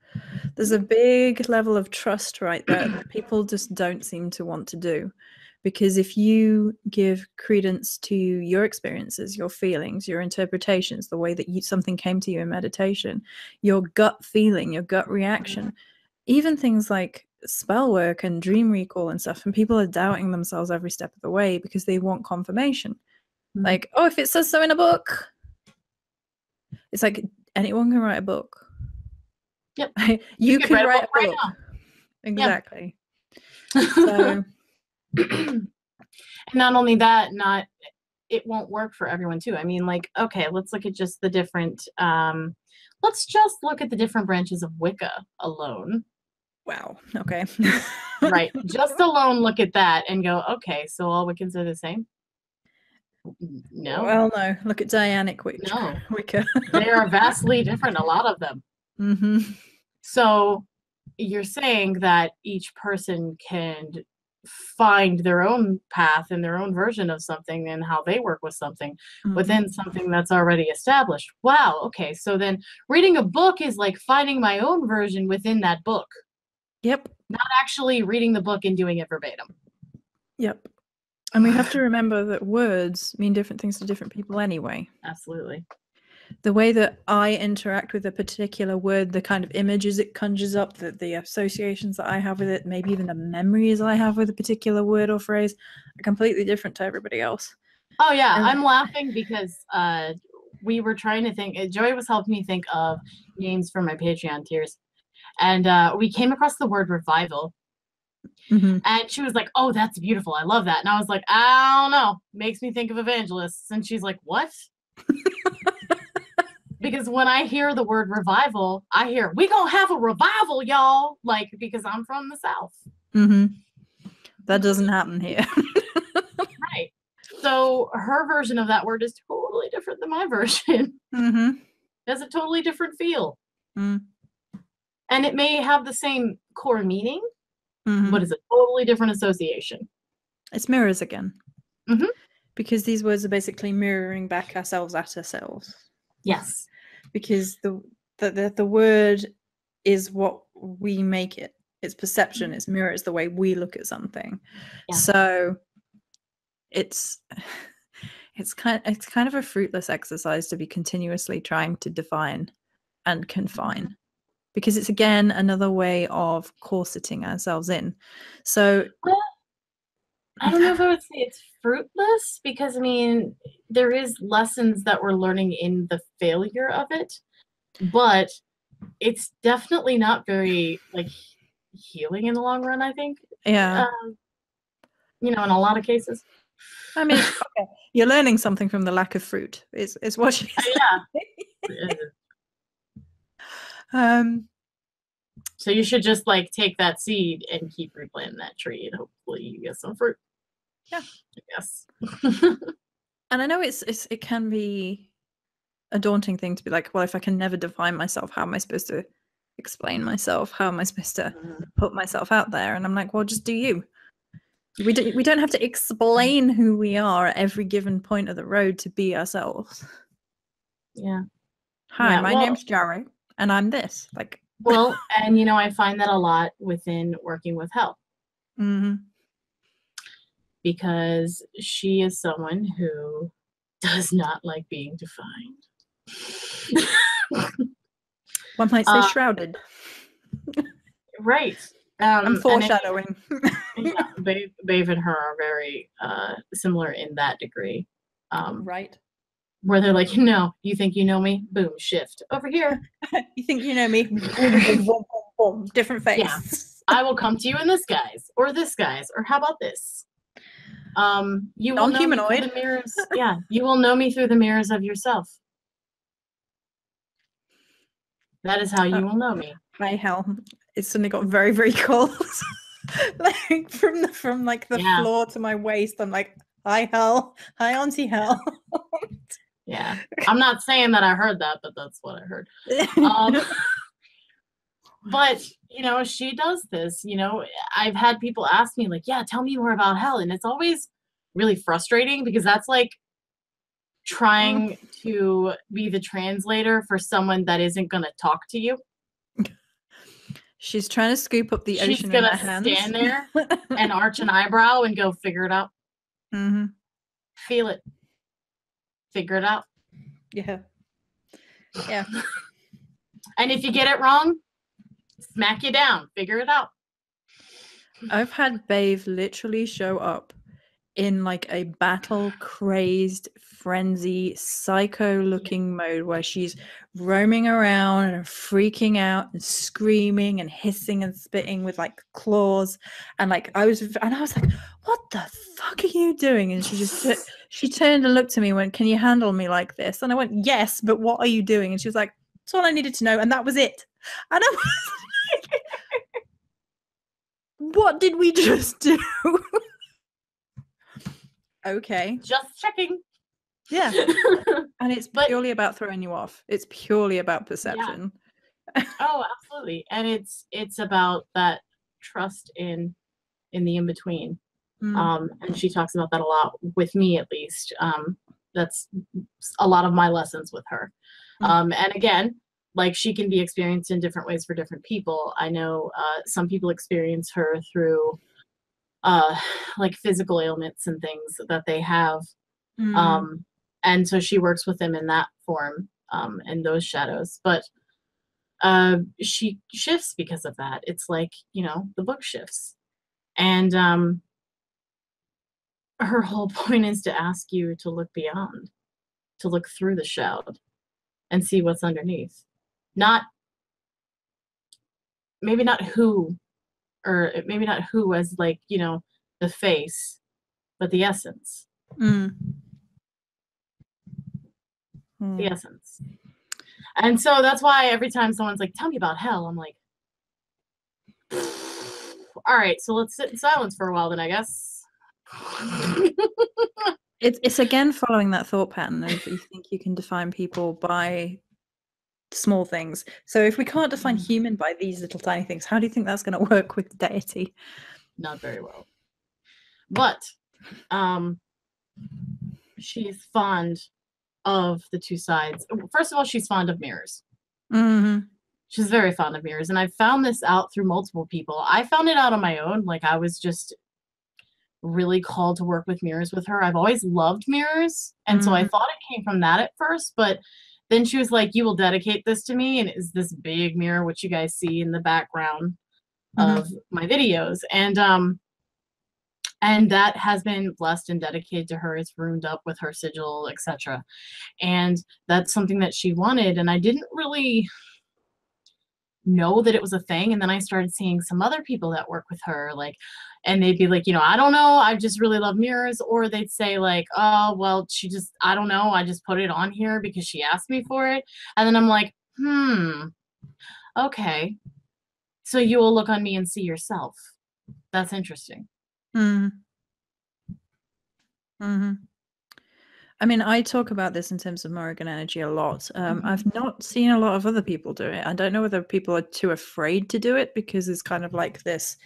There's a big level of trust right there that people just don't seem to want to do. Because if you give credence to your experiences, your feelings, your interpretations, the way that something came to you in meditation, your gut feeling, your gut reaction, even things like spell work and dream recall and stuff, and people are doubting themselves every step of the way because they want confirmation. Like, oh, if it says so in a book. It's like anyone can write a book. Yep. You can write a book. Right now. Exactly. Yep. So and not only that, it won't work for everyone too. Okay, let's look at just the different let's just look at the different branches of Wicca alone. Wow. Okay. Right. Just alone look at that and go, okay, so all Wiccans are the same? No. Well, no. Look at Dianic Wicca. They are vastly different, a lot of them. So you're saying that each person can find their own path and their own version of something and how they work with something within something that's already established. Wow. Okay. So then reading a book is like finding my own version within that book. Yep. Not actually reading the book and doing it verbatim. Yep. And we have to remember that words mean different things to different people anyway. Absolutely. The way that I interact with a particular word, the kind of images it conjures up, the associations that I have with it, maybe even the memories I have with a particular word or phrase are completely different to everybody else. Oh, yeah. I'm laughing because we were trying to think. Joy was helping me think of names for my Patreon tiers. And we came across the word revival. And she was like, oh, that's beautiful. I love that. And I was like, I don't know. Makes me think of evangelists. And she's like, what? Because when I hear the word revival, I hear, we gonna have a revival, y'all. Like, because I'm from the South. That doesn't happen here. Right. So her version of that word is totally different than my version. It has a totally different feel. And it may have the same core meaning, but it's a totally different association. It's mirrors again. Because these words are basically mirroring back ourselves at ourselves. Yes. Because the word is what we make it. It's perception. It's mirror. It's the way we look at something. Yeah. So it's kind of a fruitless exercise to be continuously trying to define and confine, because it's again another way of corseting ourselves in. So I don't know if I would say it's fruitless, because I mean there is lessons that we're learning in the failure of it, but it's definitely not very like healing in the long run, I think. Yeah. You know, in a lot of cases. I mean, okay, you're learning something from the lack of fruit. Is what she's saying. Yeah. So you should just like take that seed and keep replanting that tree, and hopefully you get some fruit. Yeah, I guess. And I know it can be a daunting thing to be like, well, if I can never define myself, how am I supposed to explain myself? How am I supposed to put myself out there? And I'm like, well, just do you. We don't have to explain who we are at every given point of the road to be ourselves. Yeah. Hi, my name's Jerry, and I'm this. Like. Well, and you know, I find that a lot within working with Hel. Because she is someone who does not like being defined. One might say shrouded. Right. I'm foreshadowing. Yeah, Babe and her are very similar in that degree. Right. Where they're like, no, you think you know me? Boom, shift. Over here. You think you know me? Boom, boom, boom, boom. Different face. Yeah. I will come to you in this guise, or this guise, or how about this? You will know me through the mirrors. Yeah, you will know me through the mirrors of yourself. That is how you will know me. Hi, Hel. It suddenly got very, very cold. Like from the floor to my waist. I'm like, hi, Hel. Hi, Auntie Hel. Yeah, I'm not saying that I heard that, but that's what I heard. But you know, she does this. You know, I've had people ask me like, yeah, tell me more about Hel, and it's always really frustrating, because that's like trying to be the translator for someone that isn't going to talk to you. She's trying to scoop up the ocean in her hands. She's going to stand there and arch an eyebrow and go, figure it out. Feel it. Figure it out. Yeah. And if you get it wrong, smack you down. Figure it out. I've had Babe literally show up in like a battle crazed frenzy psycho looking mode, where she's roaming around and freaking out and screaming and hissing and spitting with like claws, and like I was like, what the fuck are you doing? And she turned and looked at me and went, can you handle me like this? And I went, yes, but what are you doing? And she was like, that's all I needed to know, and that was it. And I was like, what did we just do? Okay. Just checking. Yeah. And it's purely about throwing you off. It's purely about perception. Yeah. Oh, absolutely. And it's about that trust in the in-between. And she talks about that a lot with me, at least. That's a lot of my lessons with her. And again, like, she can be experienced in different ways for different people. I know some people experience her through like physical ailments and things that they have. And so she works with them in that form, and those shadows. But she shifts because of that. It's like, you know, the book shifts. And her whole point is to ask you to look beyond, to look through the shroud and see what's underneath. Maybe not who as like, you know, the face, but the essence. The essence. And so that's why every time someone's like, tell me about hell, I'm like, all right, so let's sit in silence for a while then, I guess. It's again following that thought pattern of you think you can define people by small things. So if we can't define human by these little tiny things, how do you think that's going to work with deity? Not very well. But she's fond of the two sides. First of all, she's fond of mirrors. She's very fond of mirrors. And I found this out through multiple people. I found it out on my own. Like, I was just really called to work with mirrors with her. I've always loved mirrors. And so I thought it came from that at first. But then she was like, you will dedicate this to me. And it's this big mirror, which you guys see in the background of my videos. And that has been blessed and dedicated to her. It's roomed up with her sigil, etc. And that's something that she wanted. And I didn't really know that it was a thing. And then I started seeing some other people that work with her, like, and they'd be like, you know, I don't know, I just really love mirrors. Or they'd say like, oh, well, I don't know, I just put it on here because she asked me for it. And then I'm like, okay. So you will look on me and see yourself. That's interesting. I mean, I talk about this in terms of Morrigan energy a lot. I've not seen a lot of other people do it. I don't know whether people are too afraid to do it because it's kind of like this.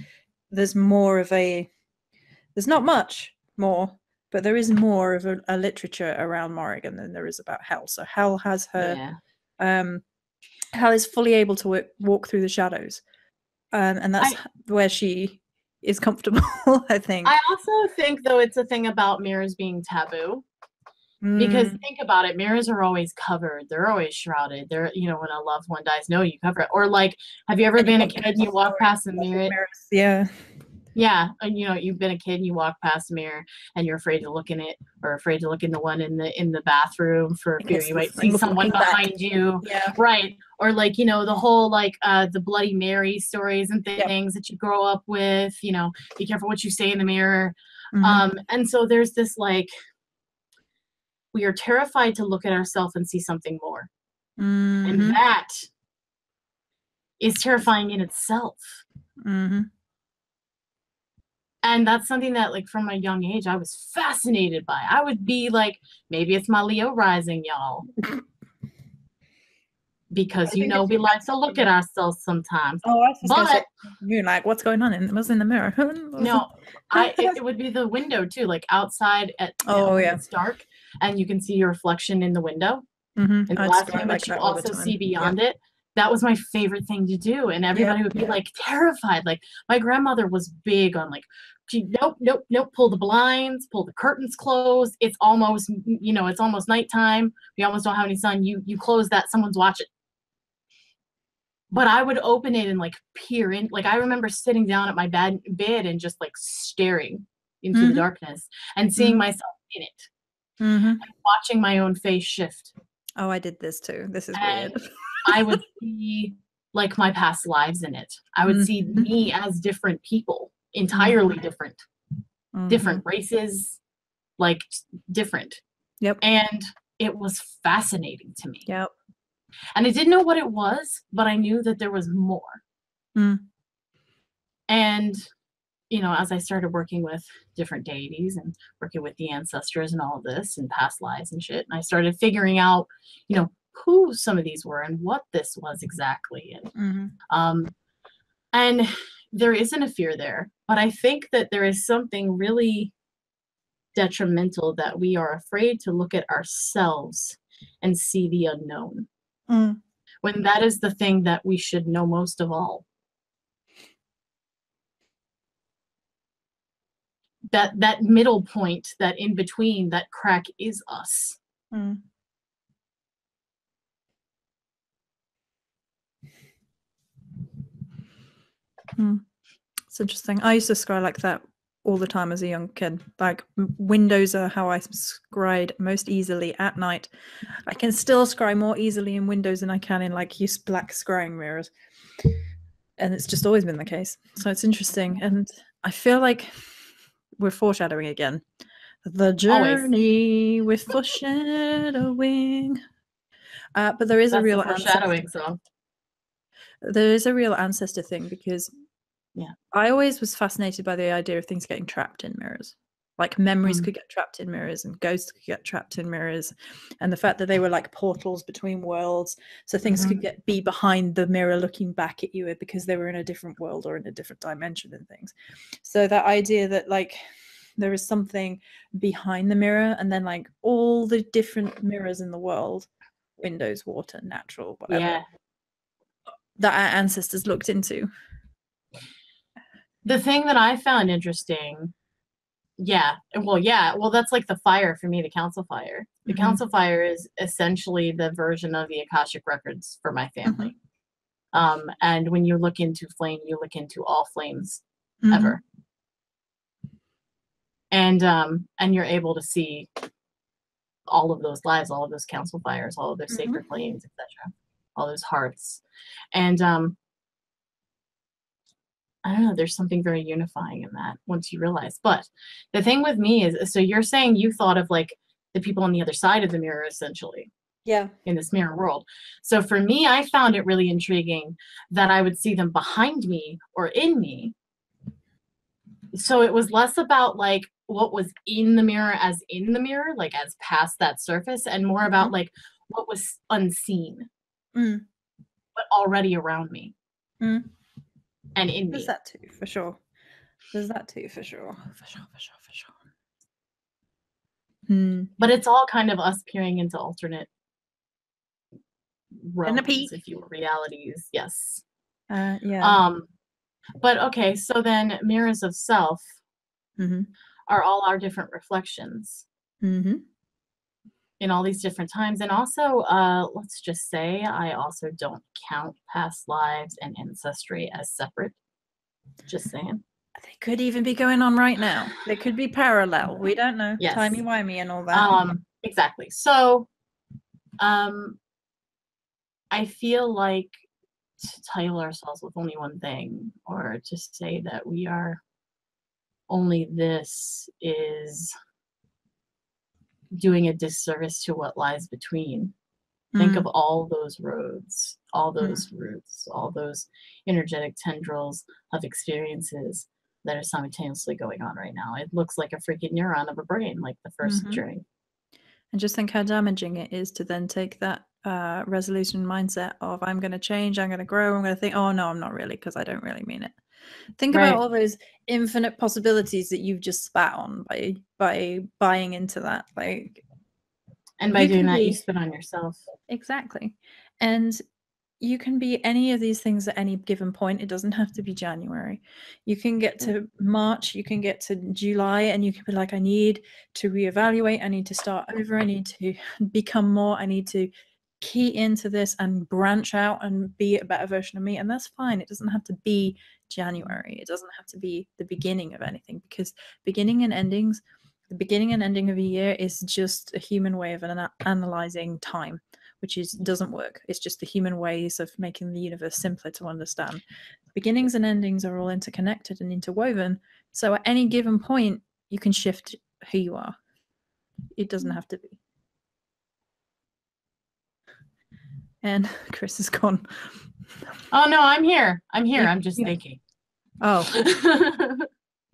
There's more of a. There's not much more, but there is more of a literature around Morrigan than there is about Hell. So Hell has her. Hell is fully able to walk through the shadows, and that's where she is comfortable. I think. I also think, though, it's a thing about mirrors being taboo. Because think about it, mirrors are always covered. They're always shrouded. They're, you know, when a loved one dies, no, you cover it. Or like, have you ever been a kid and you walk past a mirror? Yeah. Yeah. And you know, you've been a kid and you walk past a mirror and you're afraid to look in it, or afraid to look in the one in the bathroom for fear you might see someone behind you. Yeah. Right. Or like, you know, the whole like the Bloody Mary stories and things that you grow up with, you know, be careful what you say in the mirror. And so there's this like, we are terrified to look at ourselves and see something more. And that is terrifying in itself. And that's something that, like, from a young age, I was fascinated by. I would be like, maybe it's my Leo rising, y'all. Because, you know, we like to look at ourselves sometimes. Oh, I was just gonna say, you're like, what's going on? And it was in the mirror. No, it would be the window, too. Like, outside it's dark. And you can see your reflection in the window. And the last time that you also see beyond it. That was my favorite thing to do. And everybody would be like terrified. Like my grandmother was big on like, nope, pull the blinds, pull the curtains closed. It's almost, you know, it's almost nighttime. We almost don't have any sun. You close that, someone's watching. But I would open it and like peer in. Like I remember sitting down at my bed and just like staring into the darkness and seeing myself in it. And watching my own face shift. Oh, I did this too. This is weird. I would see like my past lives in it. I would see me as different people, entirely different, different races, like different. And it was fascinating to me. And I didn't know what it was, but I knew that there was more. And you know, as I started working with different deities and working with the ancestors and all of this and past lives and shit, and I started figuring out, you know, who some of these were and what this was exactly. And there isn't a fear there, but I think that there is something really detrimental that we are afraid to look at ourselves and see the unknown. When that is the thing that we should know most of all. That middle point, that in between, that crack is us. It's interesting. I used to scry like that all the time as a young kid. Like windows are how I scried most easily at night. I can still scry more easily in windows than I can in like use black scrying mirrors. And it's just always been the case. So it's interesting. And I feel like we're foreshadowing again. The journey with foreshadowing. But there is That's a real the foreshadowing. So there is a real ancestor thing, because I always was fascinated by the idea of things getting trapped in mirrors. Like memories could get trapped in mirrors, and ghosts could get trapped in mirrors, and the fact that they were like portals between worlds, so things could be behind the mirror looking back at you because they were in a different world or in a different dimension and things. So that idea that like there is something behind the mirror, and then like all the different mirrors in the world, windows, water, natural, whatever, that our ancestors looked into. The thing that I found interesting, well, that's like the fire for me, the council fire. The council fire is essentially the version of the Akashic records for my family. And when you look into flame, you look into all flames ever. And you're able to see all of those lives, all of those council fires, all of those sacred flames, etc., all those hearts. And I don't know, there's something very unifying in that once you realize. But the thing with me is, so you're saying you thought of like the people on the other side of the mirror, essentially. Yeah. In this mirror world. So for me, I found it really intriguing that I would see them behind me or in me. So it was less about like what was in the mirror as in the mirror, like as past that surface, and more about like what was unseen, but already around me. And in me. There's that too, for sure. There's that too, for sure. But it's all kind of us peering into alternate realms, if you will, realities. Yes. But okay, so then mirrors of self are all our different reflections in all these different times. And also, let's just say I also don't count past lives and ancestry as separate. Just saying. They could even be going on right now. They could be parallel. We don't know. Yes. Timey-wimey and all that. Exactly. So I feel like to title ourselves with only one thing, or to say that we are only this, is doing a disservice to what lies between. Think of all those roads, all those roots, all those energetic tendrils of experiences that are simultaneously going on right now. It looks like a freaking neuron of a brain, like the first journey. And just think how damaging it is to then take that resolution mindset of I'm going to change, I'm going to grow, I'm going to think, oh no, I'm not really, because I don't really mean it. Think about all those infinite possibilities that you've just spat on by buying into that. Like, and by doing that, you spit on yourself. Exactly. And you can be any of these things at any given point. It doesn't have to be January. You can get to March, you can get to July, and you can be like, I need to reevaluate, I need to start over, I need to become more, I need to key into this and branch out and be a better version of me. And that's fine. It doesn't have to be January. It doesn't have to be the beginning of anything, because beginning and endings, the beginning and ending of a year is just a human way of analyzing time, which doesn't work. It's just the human ways of making the universe simpler to understand. Beginnings and endings are all interconnected and interwoven. So at any given point, you can shift who you are. It doesn't have to be. And Chris is gone. Oh no, I'm here. I'm just thinking. Oh.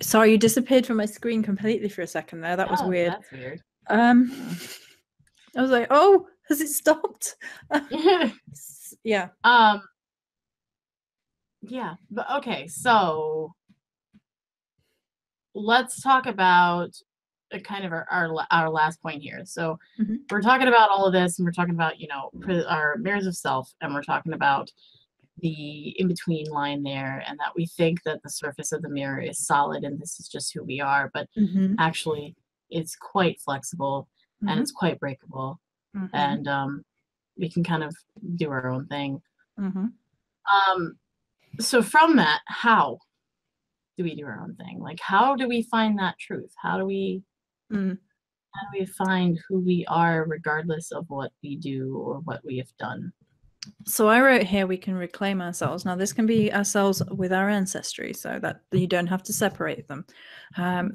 Sorry, you disappeared from my screen completely for a second there. That was weird. That's weird. I was like, oh, has it stopped? Yeah. Yeah, but okay, so let's talk about kind of our last point here. So we're talking about all of this, and we're talking about, our mirrors of self, and we're talking about the in-between line there, and that we think that the surface of the mirror is solid and this is just who we are, but actually it's quite flexible and it's quite breakable, and we can kind of do our own thing. So from that, how do we do our own thing? Like, how do we find that truth? How do we find who we are regardless of what we do or what we have done? So I wrote here, we can reclaim ourselves. Now this can be ourselves with our ancestry, so that you don't have to separate them,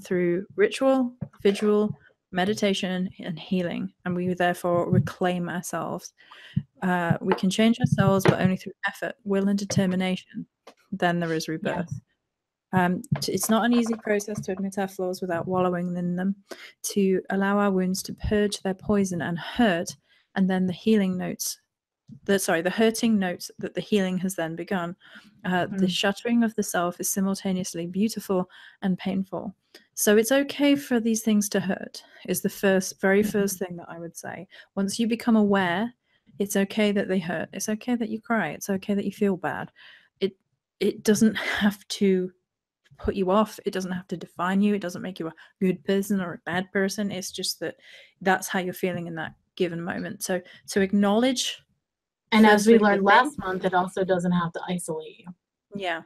through ritual, vigil, meditation, and healing. And we therefore reclaim ourselves. We can change ourselves, but only through effort, will, and determination. Then there is rebirth. Yes. It's not an easy process to admit our flaws without wallowing in them, to allow our wounds to purge their poison and hurt, and then the hurting notes that the healing has then begun. The shattering of the self is simultaneously beautiful and painful. So it's okay for these things to hurt, is the very first thing that I would say. Once you become aware, it's okay that they hurt. It's okay that you cry. It's okay that you feel bad. It doesn't have to put you off. It doesn't have to define you. It doesn't make you a good person or a bad person. It's just that that's how you're feeling in that given moment. So to acknowledge. And as we learned last month, it also doesn't have to isolate you. Yeah.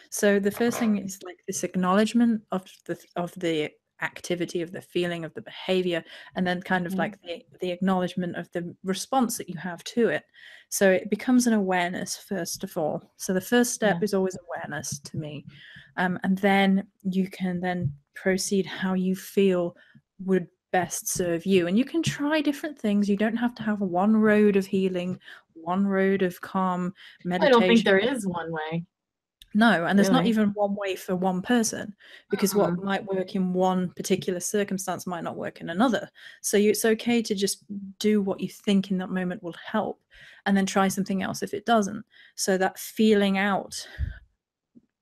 So the first thing is like this acknowledgement of the activity, of the feeling, of the behavior, and then kind of like the acknowledgement of the response that you have to it. So it becomes an awareness first of all. So the first step is always awareness to me. And then you can then proceed how you feel would best serve you. And you can try different things. You don't have to have one road of healing, one road of calm meditation. I don't think there is one way. No, and there's not even one way for one person, because what might work in one particular circumstance might not work in another. So it's okay to just do what you think in that moment will help, and then try something else if it doesn't. So that feeling out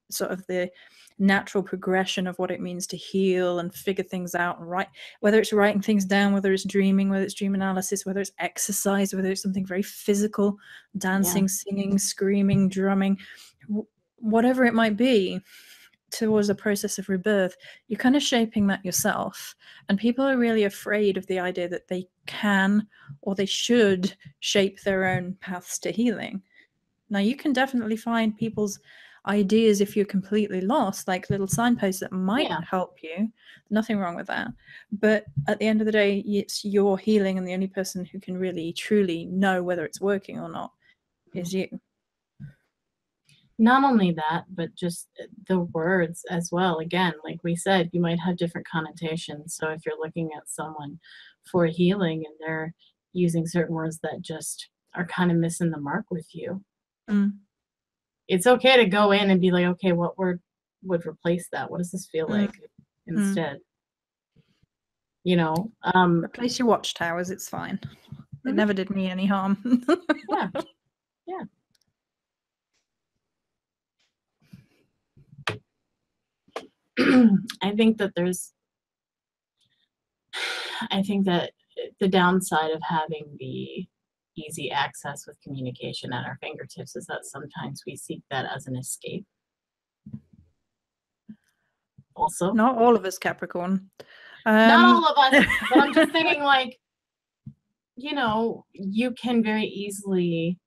sort of the natural progression of what it means to heal and figure things out and write, whether it's writing things down, whether it's dreaming, whether it's dream analysis, whether it's exercise, whether it's something very physical, dancing, singing, screaming, drumming, whatever it might be, towards a process of rebirth, you're kind of shaping that yourself. And people are really afraid of the idea that they can or they should shape their own paths to healing. Now, you can definitely find people's ideas if you're completely lost, like little signposts that might help you. Nothing wrong with that. But at the end of the day, it's your healing, and the only person who can really truly know whether it's working or not is you. Not only that, but just the words as well. Again, like we said, you might have different connotations. So if you're looking at someone for healing and they're using certain words that just are kind of missing the mark with you, it's okay to go in and be like, okay, what word would replace that? What does this feel like instead? You know, replace your watchtowers. It's fine. It never did me any harm. Yeah. I think that the downside of having the easy access with communication at our fingertips is that sometimes we seek that as an escape. Also, not all of us, Capricorn. Not all of us, but I'm just thinking, like, you know, you can very easily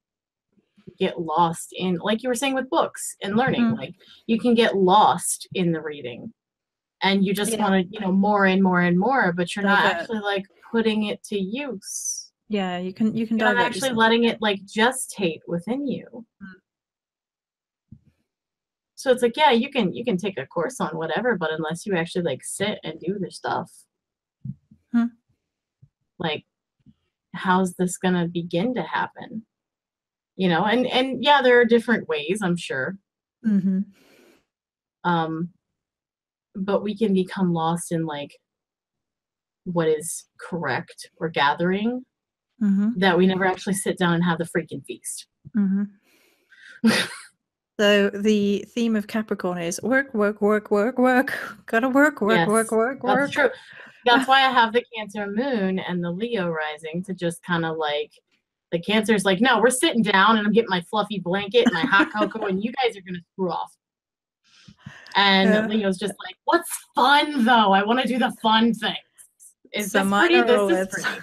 get lost in, like you were saying with books and learning, like you can get lost in the reading and you just want to, you know, more and more and more, but you're not actually like putting it to use. Yeah, you can you're not actually letting it like gestate within you. So it's like, yeah, you can take a course on whatever, but unless you actually like sit and do the stuff, like, how's this gonna begin to happen? You know, and yeah, there are different ways, I'm sure. But we can become lost in like what is correct or gathering, that we never actually sit down and have the freaking feast. So the theme of Capricorn is work, work, work, work, work. Gotta work, work, work, work, work. That's true. That's why I have the Cancer moon and the Leo rising, to just kind of like, the Cancer's like, no, we're sitting down and I'm getting my fluffy blanket and my hot cocoa and you guys are going to screw off. And Leo's just like, what's fun though? I want to do the fun things. Is this pretty? This is pretty.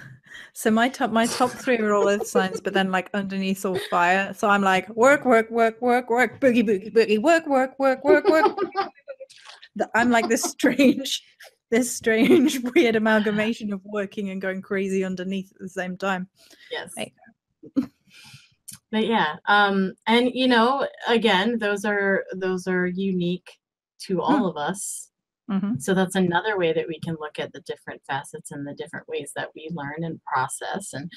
So my top three are all earth signs, but then like underneath all fire. So I'm like work, work, work, work, work, boogie, boogie, boogie, work, work, work, work, work. I'm like this strange weird amalgamation of working and going crazy underneath at the same time. Yes. But yeah, and you know, again, those are unique to all of us. So that's another way that we can look at the different facets and the different ways that we learn and process. And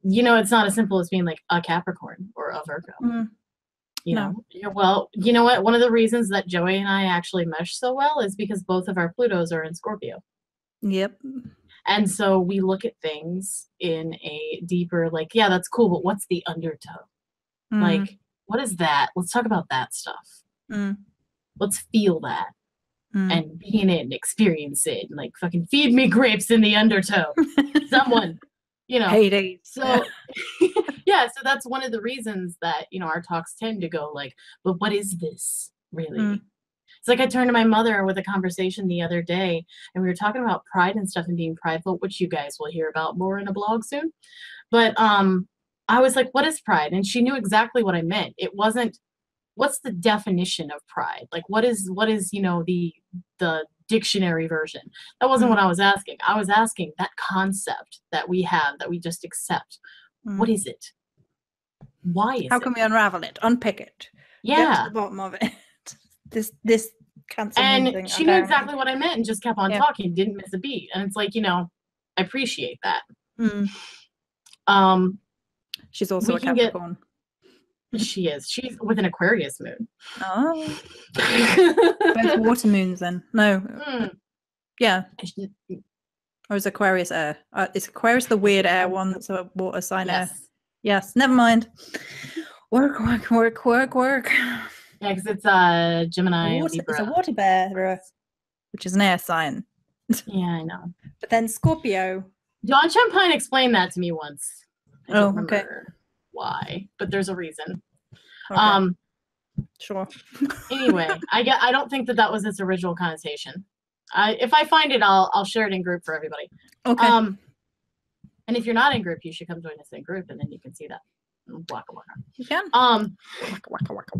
you know, it's not as simple as being like a Capricorn or a Virgo. You know, well, you know what? One of the reasons that Joey and I actually mesh so well is because both of our Plutos are in Scorpio. Yep. And so we look at things in a deeper, like, yeah, that's cool, but what's the undertow? Like, what is that? Let's talk about that stuff. Let's feel that and be in it and experience it. And like, fucking feed me grapes in the undertow. Someone, you know. Hades. So, yeah, so that's one of the reasons that, you know, our talks tend to go like, but what is this really? It's like I turned to my mother with a conversation the other day, and we were talking about pride and stuff and being prideful, which you guys will hear about more in a blog soon. But I was like, what is pride? And she knew exactly what I meant. It wasn't, what's the definition of pride? Like, what is, you know, the dictionary version? That wasn't what I was asking. I was asking that concept that we have, that we just accept. What is it? Why is it? How can we unravel it? Unpick it. Yeah. Get to the bottom of it. this cancer and thing, she knew exactly what I meant and just kept on talking, didn't miss a beat. And it's like, you know, I appreciate that. She's also a Capricorn. She is. She's with an Aquarius moon. Oh. Both water moons then. No. Yeah. Or is Aquarius air? Is Aquarius the weird air one that's a water sign air? Yes. Never mind. Work. Yeah, because it's Gemini. It's a water bear, which is an air sign. Yeah, I know. But then Scorpio. John Champagne explained that to me once. I don't okay. remember why, but there's a reason. Okay. Sure. Anyway, I don't think that was its original connotation. If I find it, I'll share it in group for everybody. Okay. And if you're not in group, you should come join us in group, and then you can see that. Waka waka. You can. Waka waka.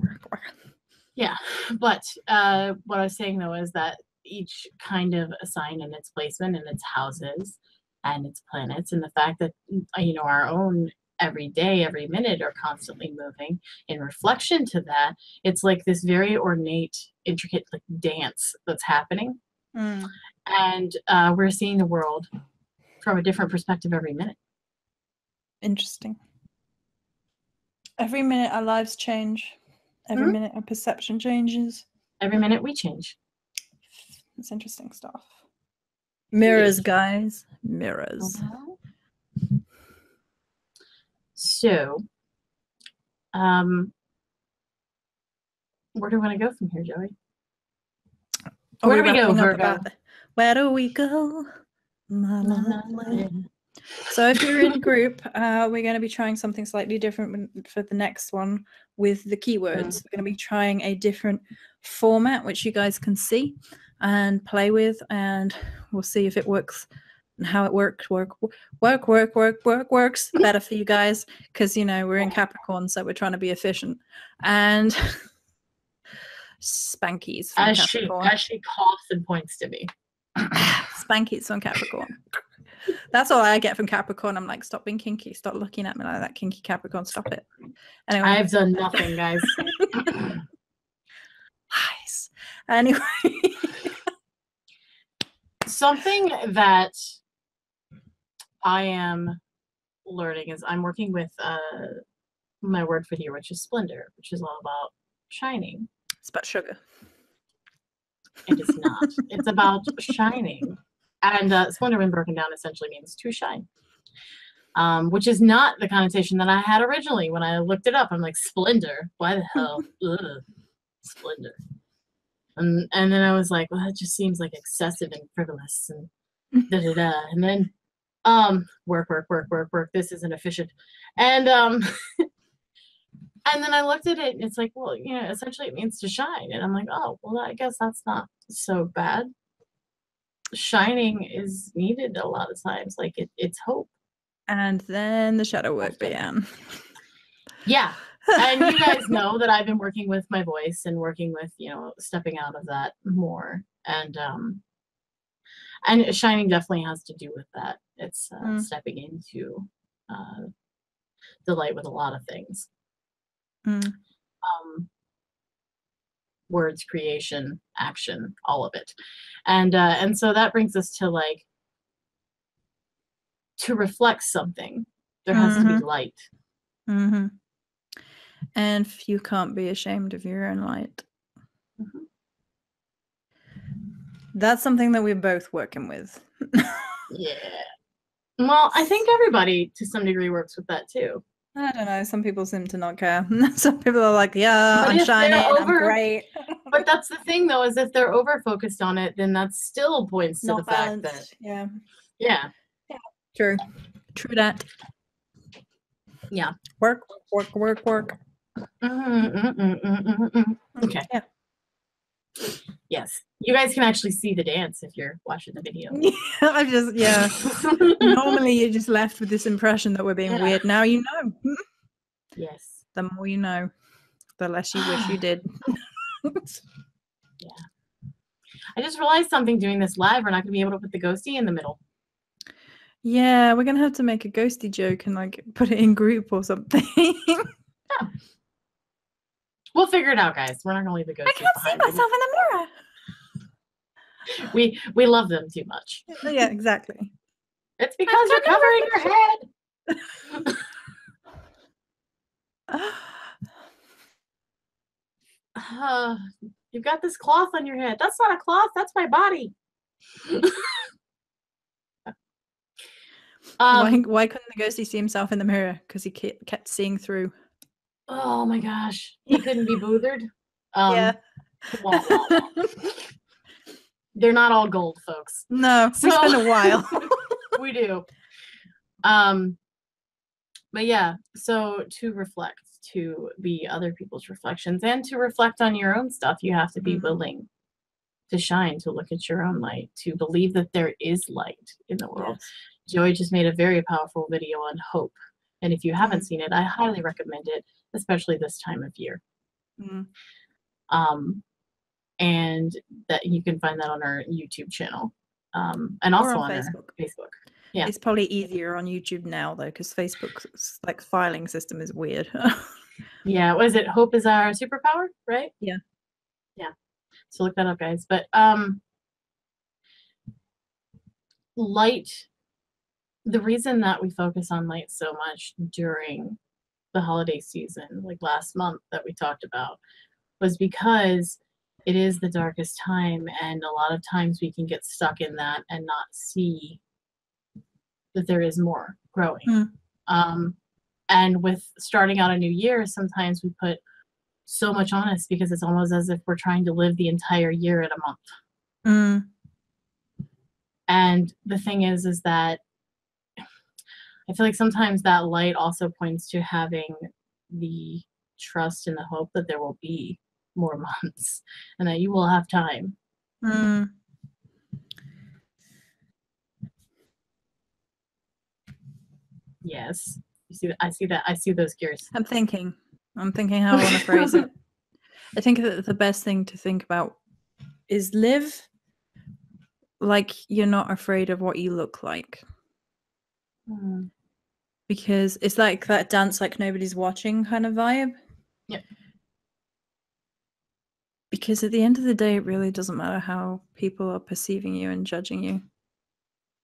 Yeah, but what I was saying though is that each kind of sign and its placement and its houses and its planets, and the fact that, you know, our own every day, every minute are constantly moving in reflection to that, it's like this very ornate, intricate like dance that's happening. And we're seeing the world from a different perspective every minute. Interesting. Every minute our lives change. Every minute our perception changes. Every minute we change. That's interesting stuff. Mirrors, guys. Mirrors. So, where do we want to go from here, Joey? Where do we go, Virgo? Where do we go? My lovely. So if you're in a group, we're going to be trying something slightly different for the next one with the keywords. We're going to be trying a different format, which you guys can see and play with, and we'll see if it works and how it works better for you guys, because, you know, we're in Capricorn, so we're trying to be efficient. And Spankies from Capricorn. As she coughs and points to me. Spankies from Capricorn. That's all I get from Capricorn. I'm like, stop being kinky. Stop looking at me like that, kinky Capricorn. Stop it. Anyway. I've done nothing, guys. Lies. Anyway. Something that I am learning is I'm working with my word for the year, which is splendor, which is all about shining. It's about sugar. It is not. It's about shining. And splendor, when broken down, essentially means to shine, which is not the connotation that I had originally when I looked it up. I'm like, splendor? Why the hell? Ugh, splendor. And then I was like, well, that just seems like excessive and frivolous and da-da-da. And then work. This isn't efficient. And and then I looked at it and it's like, well, you know, essentially it means to shine. And I'm like, oh, well, I guess that's not so bad. Shining is needed a lot of times. Like it's hope. And then the shadow work began. Yeah. And you guys know that I've been working with my voice and working with, you know, stepping out of that more. And shining definitely has to do with that. It's stepping into the light with a lot of things. Words, creation, action, all of it. And so that brings us to like, to reflect something There has to be light. Mm-hmm. And you can't be ashamed of your own light. Mm-hmm. That's something that we're both working with. Yeah. Well, I think everybody to some degree works with that too. I don't know. Some people seem to not care. Some people are like, yeah, But I'm if they're shining, I'm over- great. But that's the thing, though, is if they're over focused on it, then that still points to Not the fact balanced. that Yeah. True. True that. Yeah. Work. Okay. Yeah. Yes. You guys can actually see the dance if you're watching the video. I'm just, yeah. Normally you're just left with this impression that we're being weird. Now you know. Yes. The more you know, the less you wish you did. Yeah. I just realized something doing this live. We're not going to be able to put the ghosty in the middle. Yeah, we're gonna have to make a ghosty joke and like put it in group or something. Yeah. We'll figure it out, guys. We're not gonna leave the ghosties I can't see behind. myself in the mirror. We love them too much. Yeah, exactly. It's because you're covering your head. You've got this cloth on your head. That's not a cloth. That's my body. Why couldn't the ghostie see himself in the mirror? Because he kept seeing through. Oh my gosh. He couldn't be boothered. Yeah. Wah, wah, wah. They're not all gold, folks. No, we spend a while. We do. But yeah, so to reflect, to be other people's reflections, and to reflect on your own stuff, you have to be willing to shine, to look at your own light, to believe that there is light in the world. Yes. Joy just made a very powerful video on hope. And if you haven't seen it, I highly recommend it, especially this time of year. And that you can find that on our YouTube channel. And also on Facebook. Yeah. It's probably easier on YouTube now though, because Facebook's like filing system is weird. Yeah, what is it? Hope is our superpower, right? Yeah. Yeah. So look that up, guys. But light, the reason that we focus on light so much during the holiday season, like last month that we talked about, was because it is the darkest time, and a lot of times we can get stuck in that and not see that there is more growing. And with starting out a new year, sometimes we put so much on us because it's almost as if we're trying to live the entire year in a month. And the thing is that I feel like sometimes that light also points to having the trust and the hope that there will be more months and that you will have time. Yes. You see that? I see that. I see those gears. I'm thinking how I want to phrase it. I think that the best thing to think about is live like you're not afraid of what you look like. Because it's like that dance like nobody's watching kind of vibe. Yeah. Because at the end of the day, it really doesn't matter how people are perceiving you and judging you.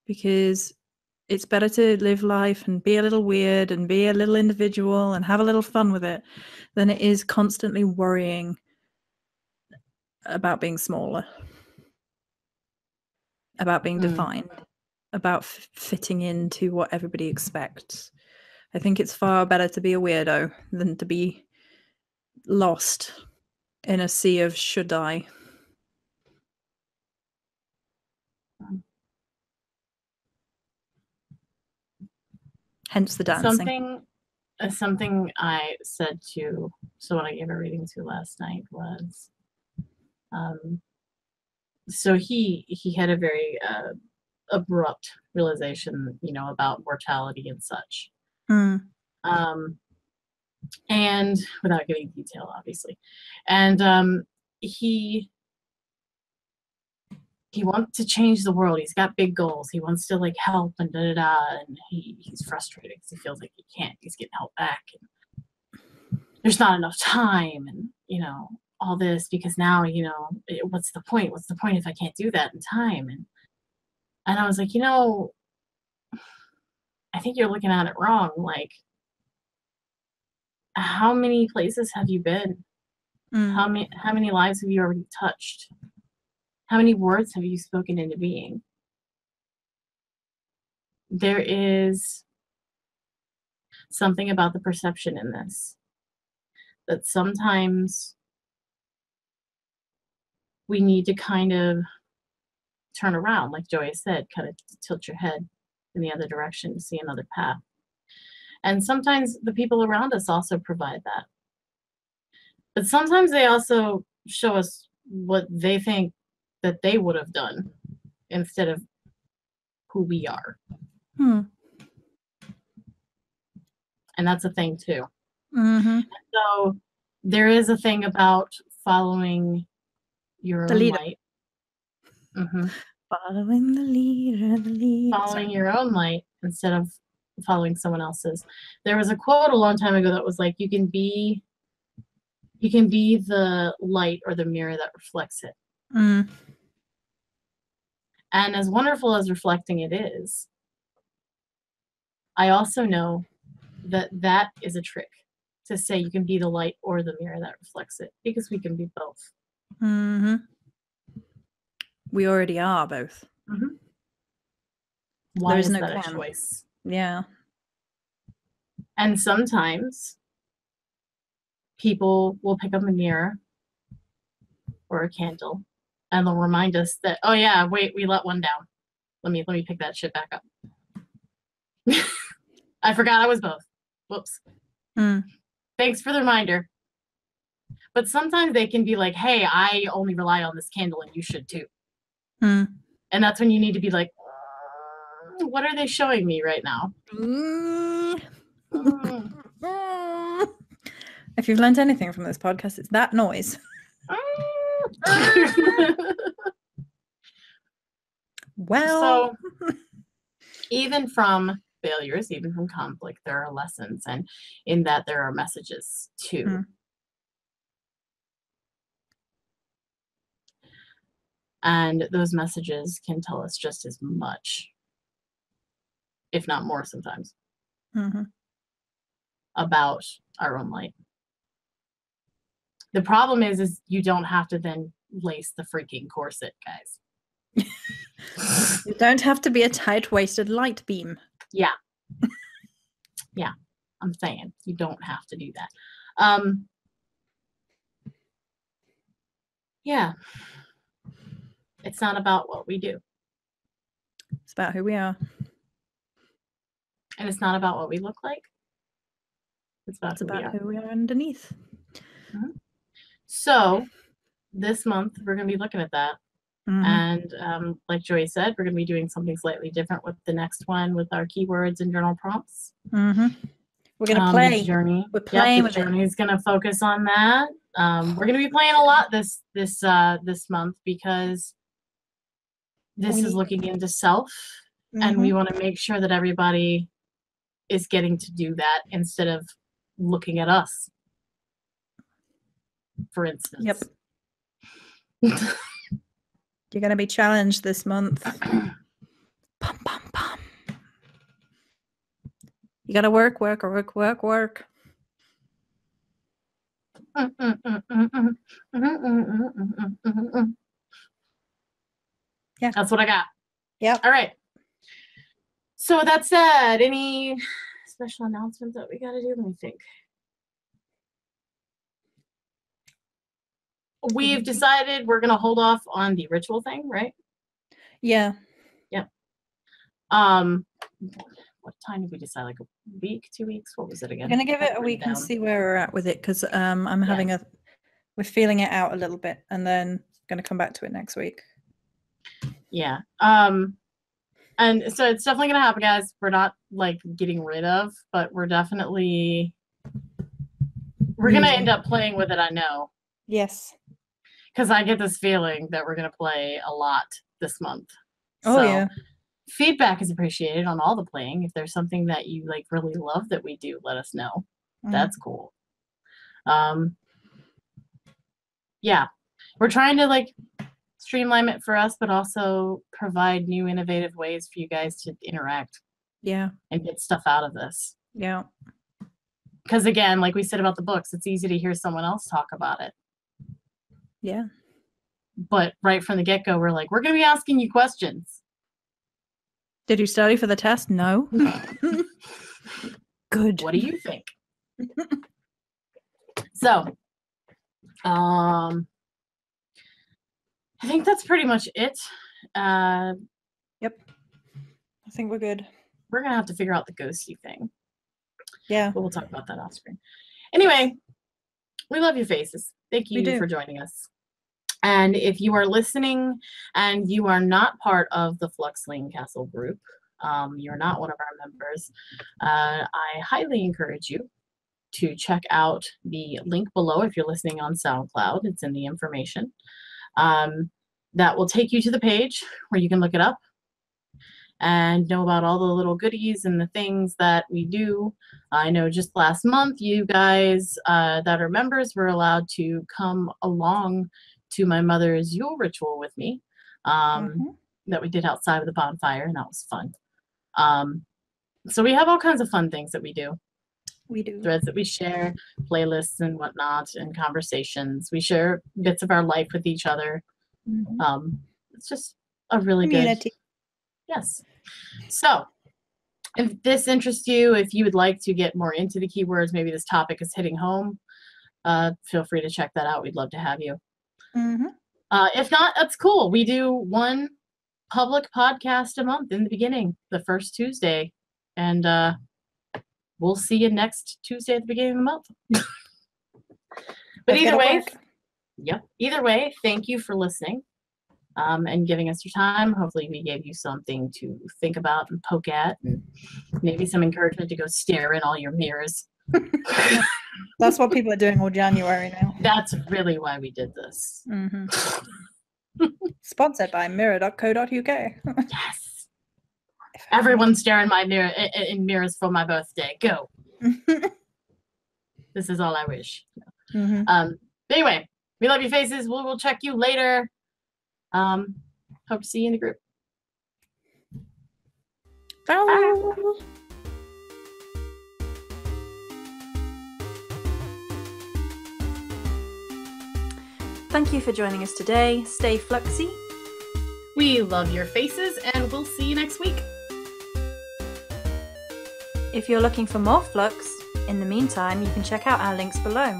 Because it's better to live life and be a little weird and be a little individual and have a little fun with it than it is constantly worrying about being smaller, about being defined, about fitting into what everybody expects. I think it's far better to be a weirdo than to be lost in a sea of should I. Hence the dancing. Something I said to someone I gave a reading to last night was, so he had a very abrupt realization, about mortality and such. And without giving detail, obviously. And he wants to change the world. He's got big goals. He wants to help and da-da-da. And he's frustrated because he feels like he can't. He's getting held back. And there's not enough time and, all this because now, what's the point? What's the point if I can't do that in time? And I was like, I think you're looking at it wrong. Like, how many places have you been? How many lives have you already touched? How many words have you spoken into being? There is something about the perception in this that sometimes we need to kind of turn around, like Joy said, kind of tilt your head in the other direction to see another path. And sometimes the people around us also provide that. But sometimes they also show us what they think that they would have done instead of who we are. And that's a thing too. So there is a thing about following your own light. Following the leader. Following your own light instead of following someone else's. There was a quote a long time ago that was like, you can be the light or the mirror that reflects it. And as wonderful as reflecting it is, I also know that that is a trick to say you can be the light or the mirror that reflects it, because we can be both. We already are both. Why is that a choice? Yeah. And sometimes people will pick up a mirror or a candle and they'll remind us that, oh yeah, wait, we let one down. Let me pick that shit back up. I forgot I was both. Whoops. Thanks for the reminder. But sometimes they can be like, hey, I only rely on this candle and you should too. And that's when you need to be like, what are they showing me right now? If you've learned anything from this podcast, it's that noise. Well, so even from failures, even from conflict, there are lessons, and in that there are messages too. And those messages can tell us just as much, if not more sometimes, about our own light. The problem is you don't have to then lace the freaking corset, guys. You don't have to be a tight-waisted light beam. Yeah. Yeah, I'm saying you don't have to do that. Yeah. It's not about what we do. It's about who we are. And it's not about what we look like. It's about who we are underneath. So this month we're going to be looking at that. And like Joy said, we're going to be doing something slightly different with the next one with our keywords and journal prompts. We're going to play. Journey. We're playing with Journey is going to focus on that. We're going to be playing a lot this month, because this is looking into self, and we want to make sure that everybody is getting to do that instead of looking at us, for instance. Yep. You're going to be challenged this month. Pum, pum, pum. You got to work. Yeah. That's what I got. Yeah. All right. So that said, any special announcements that we got to do? Let me think. We've decided we're going to hold off on the ritual thing, right? Yeah. Yep. What time did we decide? Like a week, 2 weeks? What was it again? I'm going to give it a week and see where we're at with it, because I'm having we're feeling it out a little bit, and then going to come back to it next week. Yeah. And so it's definitely going to happen, guys. We're not like getting rid of, but we're definitely, we're going to end up playing with it, I know. Yes. Because I get this feeling that we're going to play a lot this month. Oh, yeah. Feedback is appreciated on all the playing. If there's something that you like really love that we do, let us know. That's cool. Yeah. We're trying to like streamline it for us, but also provide new innovative ways for you guys to interact. Yeah. and get stuff out of this. Yeah. Because again, like we said about the books, it's easy to hear someone else talk about it. Yeah. But right from the get-go, we're like, we're going to be asking you questions. Did you study for the test? No. Good. What do you think? So, I think that's pretty much it. Yep. I think we're good. We're going to have to figure out the ghosty thing. Yeah. But we'll talk about that off screen. Anyway, we love your faces. Thank We you do. for joining us. And if you are listening and you are not part of the Flux Castle group, you're not one of our members, I highly encourage you to check out the link below if you're listening on SoundCloud. It's in the information. That will take you to the page where you can look it up and know about all the little goodies and the things that we do. I know just last month, you guys that are members were allowed to come along to my mother's Yule ritual with me that we did outside of the bonfire, and that was fun. So we have all kinds of fun things that we do. We do. Threads that we share, playlists and whatnot, and conversations. We share bits of our life with each other. It's just a really Community. good... Yes. So if this interests you, if you would like to get more into the keywords, maybe this topic is hitting home, feel free to check that out. We'd love to have you. If not, that's cool. We do one public podcast a month in the beginning, the first Tuesday. And we'll see you next Tuesday at the beginning of the month. But either way, either way, thank you for listening and giving us your time. Hopefully we gave you something to think about and poke at, and maybe some encouragement to go stare in all your mirrors. That's what people are doing all January now. That's really why we did this. Sponsored by mirror.co.uk. Yes. Everyone stare in my mirror in mirrors for my birthday. Go. This is all I wish. Anyway, we love your faces. We'll check you later. Hope to see you in the group. Bye. Thank you for joining us today. Stay fluxy. We love your faces, and we'll see you next week. If you're looking for more Flux, in the meantime, you can check out our links below.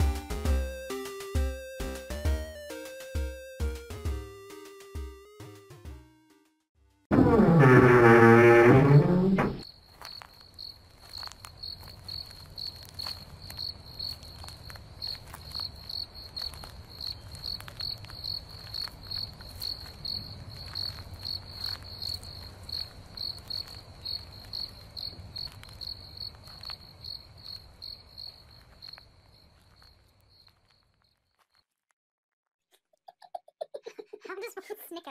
I'm just snicker.